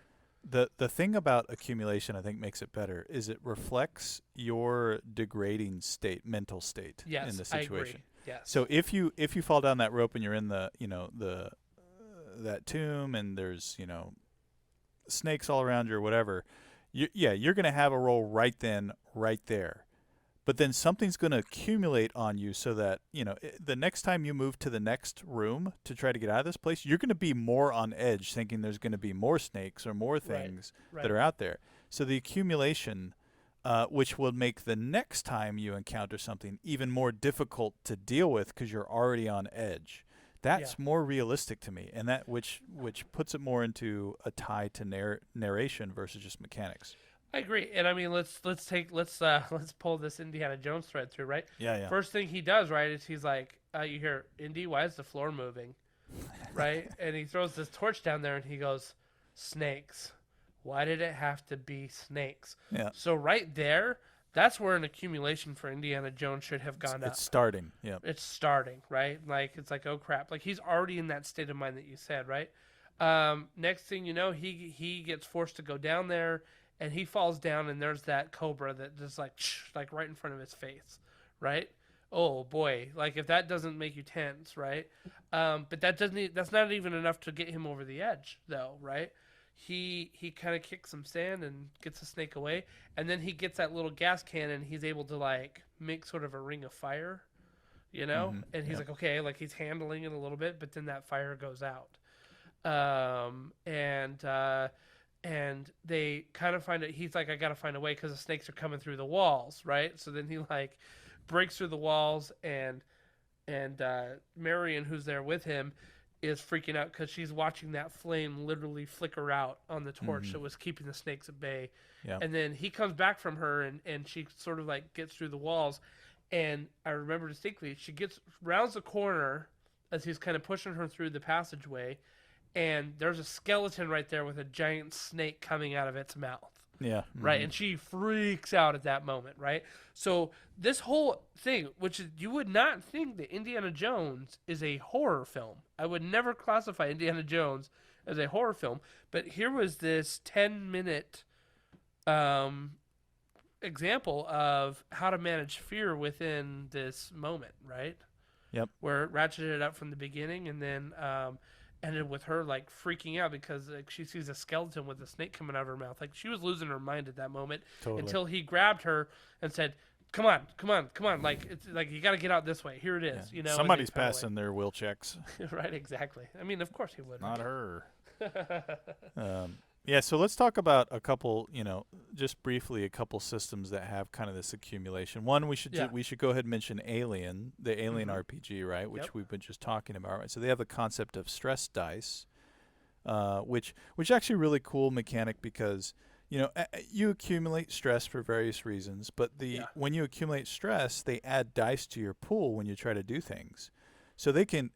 The thing about accumulation I think makes it better is it reflects your degrading mental state in the situation. I agree. Yes. So if you fall down that rope and you're in the that tomb and there's snakes all around you or whatever, you're going to have a roll right there. But then something's going to accumulate on you so that, the next time you move to the next room to try to get out of this place, you're going to be more on edge thinking there's going to be more snakes or more things that are out there. So the accumulation, which will make the next time you encounter something even more difficult to deal with because you're already on edge. That's more realistic to me, and that which puts it more into a tie to narration versus just mechanics. I agree, and I mean let's pull this Indiana Jones thread through, right? Yeah. First thing he does, right, is he's like, you hear, Indy, why is the floor moving, right? And he throws this torch down there, and he goes, snakes. Why did it have to be snakes? Yeah. So right there, that's where an accumulation for Indiana Jones should have gone up. It's starting. Yeah. It's starting, right? Like it's like, oh crap! Like he's already in that state of mind that you said, right? Next thing you know, he gets forced to go down there. And he falls down, and there's that cobra that just like right in front of his face, right? Oh boy, like if that doesn't make you tense, right? But that's not even enough to get him over the edge, though, right? He kind of kicks some sand and gets the snake away, and then he gets that little gas can, and he's able to like make sort of a ring of fire, And he's like, okay, like he's handling it a little bit, but then that fire goes out. And they kind of find it. He's like, I gotta find a way because the snakes are coming through the walls, right? So then he like breaks through the walls, and Marion, who's there with him, is freaking out because she's watching that flame literally flicker out on the torch that was keeping the snakes at bay. Yeah. And then he comes back from her, and she sort of like gets through the walls. And I remember distinctly, she rounds the corner as he's kind of pushing her through the passageway, and there's a skeleton right there with a giant snake coming out of its mouth. Yeah. Right. And she freaks out at that moment. Right. So this whole thing, which is, you would not think that Indiana Jones is a horror film. I would never classify Indiana Jones as a horror film. But here was this 10-minute example of how to manage fear within this moment. Right. Yep. Where it ratcheted it up from the beginning, and then ended with her like freaking out because like she sees a skeleton with a snake coming out of her mouth. Like she was losing her mind at that moment until he grabbed her and said, "Come on, come on, come on! Like it's like you got to get out this way. Here it is. Yeah. You know." Somebody's passing their wheel checks. Right, exactly. I mean, of course he would. Not her. Yeah, so let's talk about a couple, just briefly, a couple systems that have kind of this accumulation. One, we should go ahead and mention Alien, the Alien RPG, right, which we've been just talking about, right? So they have the concept of stress dice, which actually really cool mechanic because, you accumulate stress for various reasons, but when you accumulate stress, they add dice to your pool when you try to do things. So it can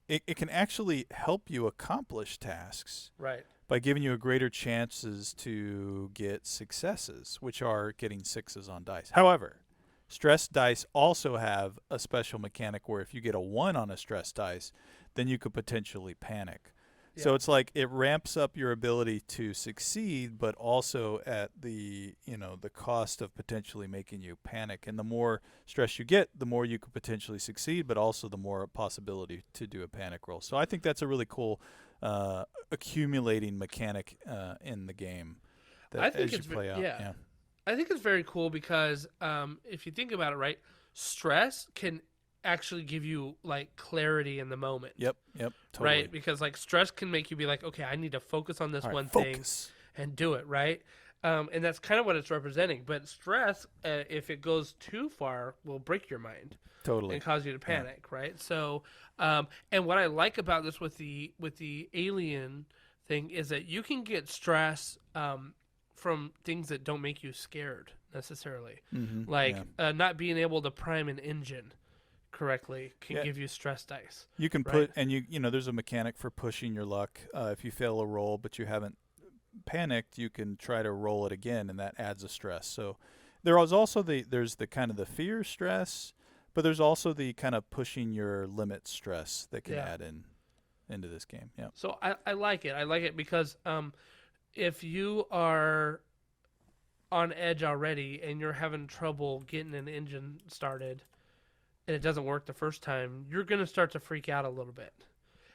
actually help you accomplish tasks. Right. By giving you a greater chances to get successes, which are getting 6s on dice. However, stress dice also have a special mechanic where if you get a 1 on a stress dice, then you could potentially panic. Yeah. So it's like it ramps up your ability to succeed, but also at the cost of potentially making you panic. And the more stress you get, the more you could potentially succeed, but also the more possibility to do a panic roll. So I think that's a really cool accumulating mechanic in the game that as you play out. Yeah. I think it's very cool because if you think about it, right, stress can actually give you like clarity in the moment. Yep, totally. Right, because like stress can make you be like, okay, I need to focus on this thing and do it, right? And that's kind of what it's representing. But stress, if it goes too far, will break your mind. Totally. And cause you to panic, right? So, and what I like about this with the alien thing is that you can get stress from things that don't make you scared necessarily, like not being able to prime an engine correctly can give you stress dice. You can put, and there's a mechanic for pushing your luck. If you fail a roll, but you haven't panicked, you can try to roll it again, and that adds a stress. So there is also there's the kind of the fear stress. But there's also the kind of pushing your limit stress that can add into this game. Yeah. So I like it. I like it because if you are on edge already and you're having trouble getting an engine started and it doesn't work the first time, you're going to start to freak out a little bit.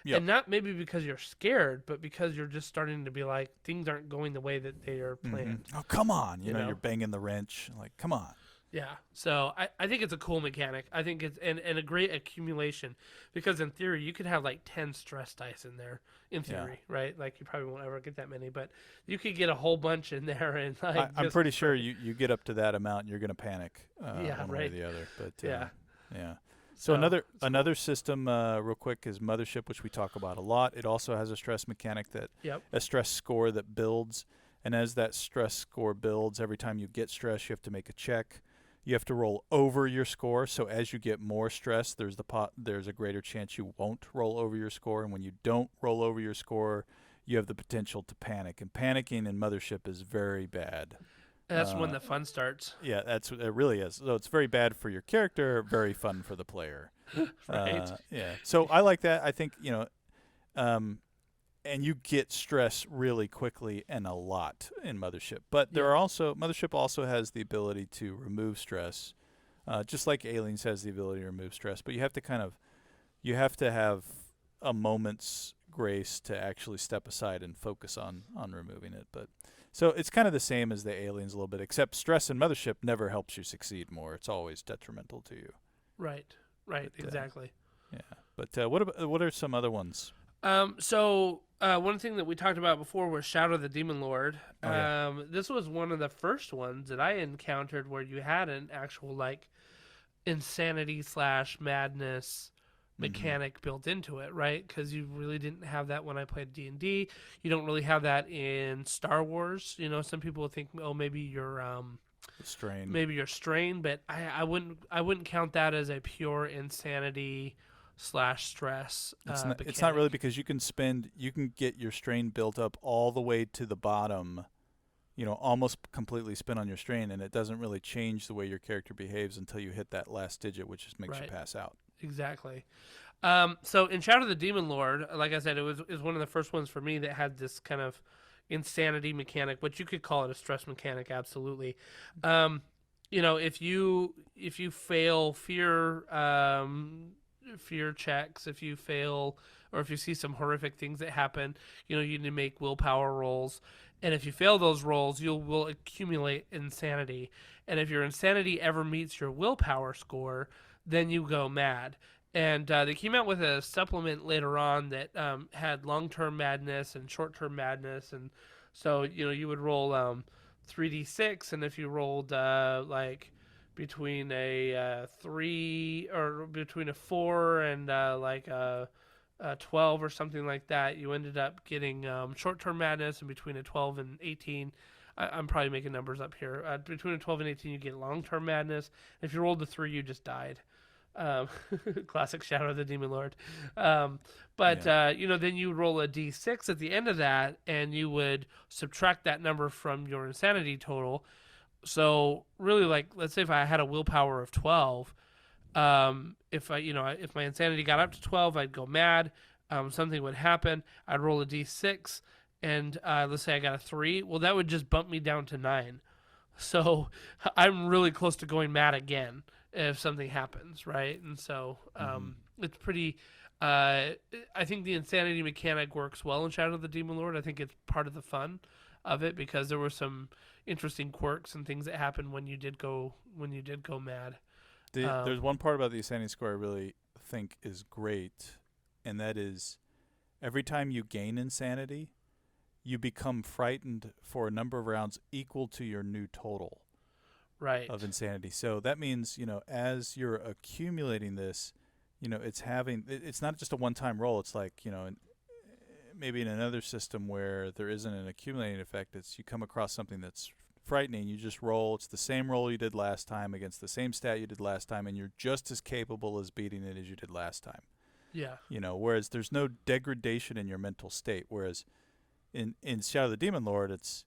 Yep. And not maybe because you're scared, but because you're just starting to be like, things aren't going the way that they are planned. Oh, come on. You know, you're banging the wrench. Like, come on. Yeah, so I think it's a cool mechanic. I think it's and a great accumulation because in theory you could have like 10 stress dice in there in theory, right? Like you probably won't ever get that many, but you could get a whole bunch in there and like. I'm pretty sure you get up to that amount, and you're going to panic one way or the other. But yeah. So another system, real quick, is Mothership, which we talk about a lot. It also has a stress mechanic a stress score that builds, and as that stress score builds, every time you get stress, you have to make a check. You have to roll over your score, so as you get more stress, there's a greater chance you won't roll over your score, and when you don't roll over your score, you have the potential to panic. And panicking in Mothership is very bad. That's when the fun starts. Yeah, it really is. So it's very bad for your character, very fun for the player. Right. So I like that. I think and you get stress really quickly and a lot in Mothership. But Mothership also has the ability to remove stress, just like Aliens has the ability to remove stress. But you have to have a moment's grace to actually step aside and focus on removing it. But so it's kind of the same as the Aliens a little bit, except stress in Mothership never helps you succeed more. It's always detrimental to you. Right, exactly. But what are some other ones? So one thing that we talked about before was Shadow of the Demon Lord. Oh, yeah. This was one of the first ones that I encountered where you had an actual like insanity slash madness mechanic built into it, right? Because you really didn't have that when I played D&D. You don't really have that in Star Wars. You know, some people would think, oh, maybe you're strain, but I wouldn't count that as a pure insanity slash stress. It's not really, because you can get your strain built up all the way to the bottom, almost completely spin on your strain, and it doesn't really change the way your character behaves until you hit that last digit, which just makes you pass out. Exactly. So in Shadow of the Demon Lord, like I said, it was one of the first ones for me that had this kind of insanity mechanic, but you could call it a stress mechanic, absolutely. If you fail fear checks, if you fail or if you see some horrific things that happen, you need to make willpower rolls. And if you fail those rolls, you will accumulate insanity. And if your insanity ever meets your willpower score, then you go mad. And they came out with a supplement later on that had long-term madness and short-term madness. And so, you would roll 3d6, and if you rolled between a 3 or between a 4 and a 12 or something like that, you ended up getting short-term madness, and between a 12 and 18, I'm probably making numbers up here. Between a 12 and 18, you get long-term madness. If you rolled a 3, you just died. Classic Shadow of the Demon Lord. Then you roll a d6 at the end of that, and you would subtract that number from your insanity total. So really, like, let's say if I had a willpower of 12, if my insanity got up to 12, I'd go mad. Something would happen. I'd roll a d6, and let's say I got a 3. Well, that would just bump me down to 9. So I'm really close to going mad again if something happens, right? And so it's pretty. I think the insanity mechanic works well in Shadow of the Demon Lord. I think it's part of the fun of it, because there were some interesting quirks and things that happened when you did go mad. There's one part about the insanity score I really think is great, and that is every time you gain insanity, you become frightened for a number of rounds equal to your new total of insanity. So that means, as you're accumulating this, it's not just a one-time roll. It's like, maybe in another system where there isn't an accumulating effect, it's you come across something that's frightening, you just roll. It's the same roll you did last time against the same stat you did last time, and you're just as capable as beating it as you did last time. Yeah. Whereas there's no degradation in your mental state. Whereas in Shadow of the Demon Lord, it's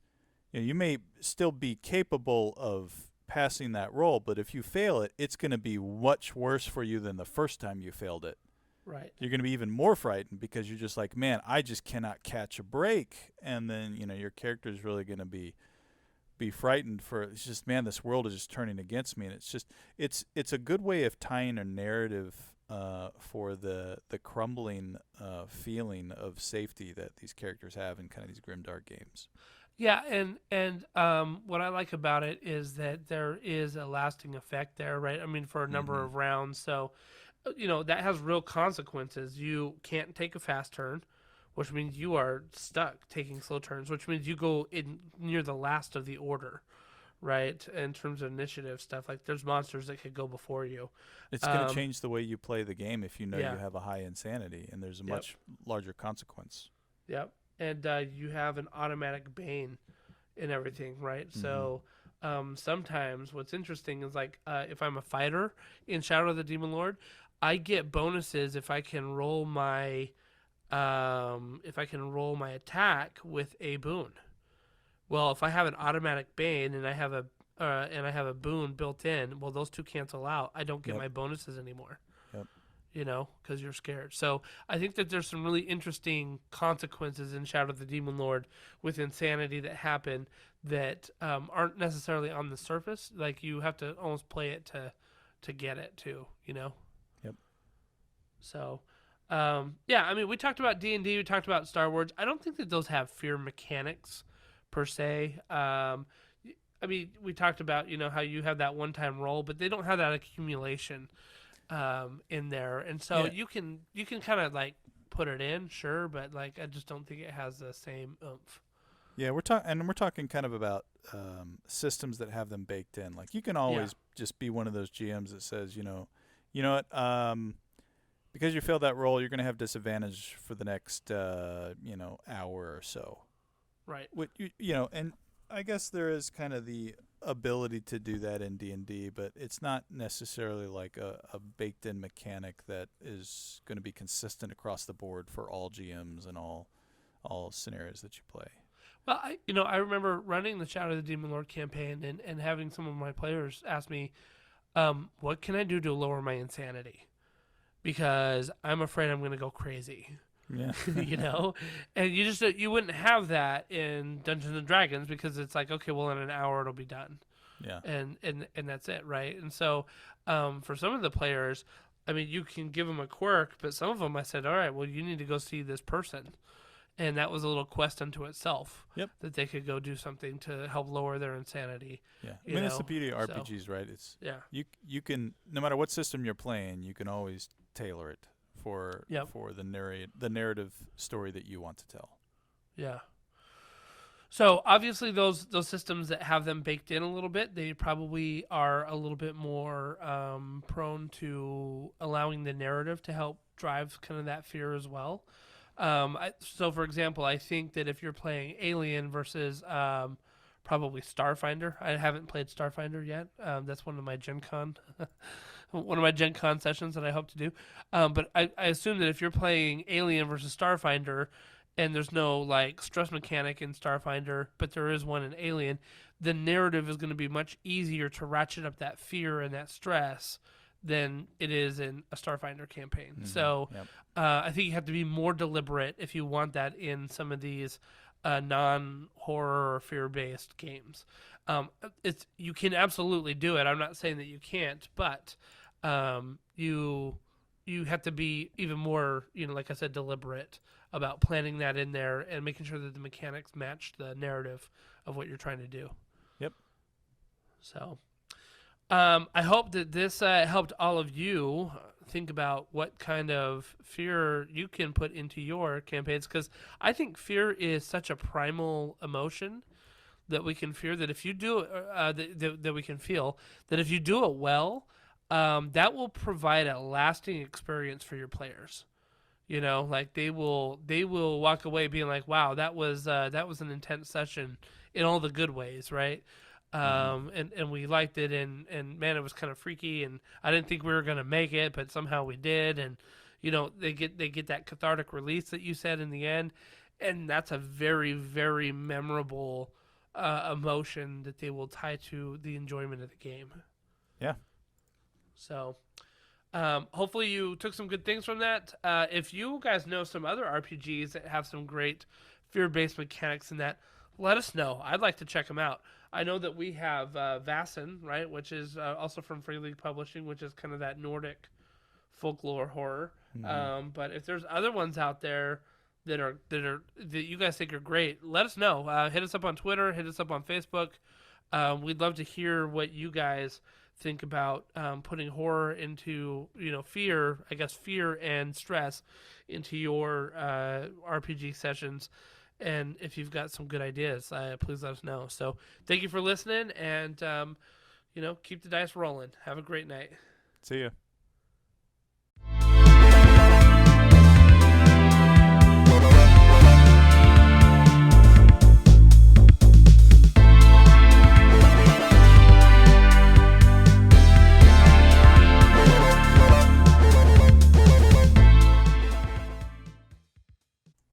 you may still be capable of passing that roll, but if you fail it, it's going to be much worse for you than the first time you failed it. Right. You're going to be even more frightened because you're just like, man, I just cannot catch a break. And then, your character is really going to be frightened for, it's just, man, this world is just turning against me. And it's just, it's a good way of tying a narrative for the crumbling feeling of safety that these characters have in kind of these grimdark games. Yeah, and what I like about it is that there is a lasting effect there, right? I mean, for a number of rounds. So, that has real consequences. You can't take a fast turn, which means you are stuck taking slow turns, which means you go in near the last of the order, right? In terms of initiative stuff, like there's monsters that could go before you. It's going to change the way you play the game if you have a high insanity, and there's a much larger consequence. Yep. And you have an automatic bane and everything, right? Mm-hmm. So sometimes what's interesting is like if I'm a fighter in Shadow of the Demon Lord, I get bonuses if I can roll my attack with a boon. Well, if I have an automatic bane and I have a boon built in, well, those two cancel out. I don't get my bonuses anymore. Because you're scared. So I think that there's some really interesting consequences in Shadow of the Demon Lord with insanity that happen that aren't necessarily on the surface. Like you have to almost play it to get it too, Yep. So, I mean, we talked about D&D, we talked about Star Wars. I don't think that those have fear mechanics per se. I mean, we talked about, how you have that one-time roll, but they don't have that accumulation in there, and so you can kind of like put it in, sure, but like I just don't think it has the same oomph. Yeah, we're talking kind of about systems that have them baked in. Like you can always just be one of those GMs that says, you know what, because you failed that roll, you're going to have disadvantage for the next hour or so. Right. And I guess there is kind of the ability to do that in D&D, but it's not necessarily like a baked-in mechanic that is going to be consistent across the board for all GMs and all scenarios that you play. Well, I remember running the Shadow of the Demon Lord campaign and having some of my players ask me, what can I do to lower my insanity? Because I'm afraid I'm going to go crazy. Yeah. And you wouldn't have that in Dungeons and Dragons because it's like, okay, well, in an hour it'll be done. Yeah. And that's it, right? And so, for some of the players, I mean, you can give them a quirk, but some of them I said, all right, well, you need to go see this person. And that was a little quest unto itself. Yep. That they could go do something to help lower their insanity. Yeah. I mean, it's the beauty of RPGs, right? It's you can, no matter what system you're playing, you can always tailor it for the narrative story that you want to tell. Yeah. So obviously those systems that have them baked in a little bit, they probably are a little bit more prone to allowing the narrative to help drive kind of that fear as well. So for example, I think that if you're playing Alien versus probably Starfinder, I haven't played Starfinder yet. That's one of my Gen Con sessions that I hope to do. But I assume that if you're playing Alien versus Starfinder, and there's no like stress mechanic in Starfinder, but there is one in Alien, the narrative is going to be much easier to ratchet up that fear and that stress than it is in a Starfinder campaign. Mm-hmm. So I think you have to be more deliberate if you want that in some of these non-horror or fear-based games. You can absolutely do it. I'm not saying that you can't, but you have to be even more, like I said, deliberate about planning that in there and making sure that the mechanics match the narrative of what you're trying to do. Yep. So I hope that this helped all of you think about what kind of fear you can put into your campaigns, because I think fear is such a primal emotion that we can feel that if you do it, that we can feel that if you do it well, that will provide a lasting experience for your players. Like they will walk away being like, wow, that was an intense session in all the good ways, right? And we liked it, and man, it was kind of freaky, and I didn't think we were gonna make it, but somehow we did, and they get that cathartic release that you said in the end, and that's a very, very memorable emotion that they will tie to the enjoyment of the game. Yeah. So hopefully you took some good things from that. If you guys know some other RPGs that have some great fear-based mechanics in that, let us know. I'd like to check them out. I know that we have Vaesen, right, which is also from Free League Publishing, which is kind of that Nordic folklore horror. Mm-hmm. But if there's other ones out there that you guys think are great, let us know. Hit us up on Twitter. Hit us up on Facebook. We'd love to hear what you guys think about putting horror into, fear and stress into your RPG sessions. And if you've got some good ideas, please let us know. So thank you for listening, and, keep the dice rolling. Have a great night. See ya.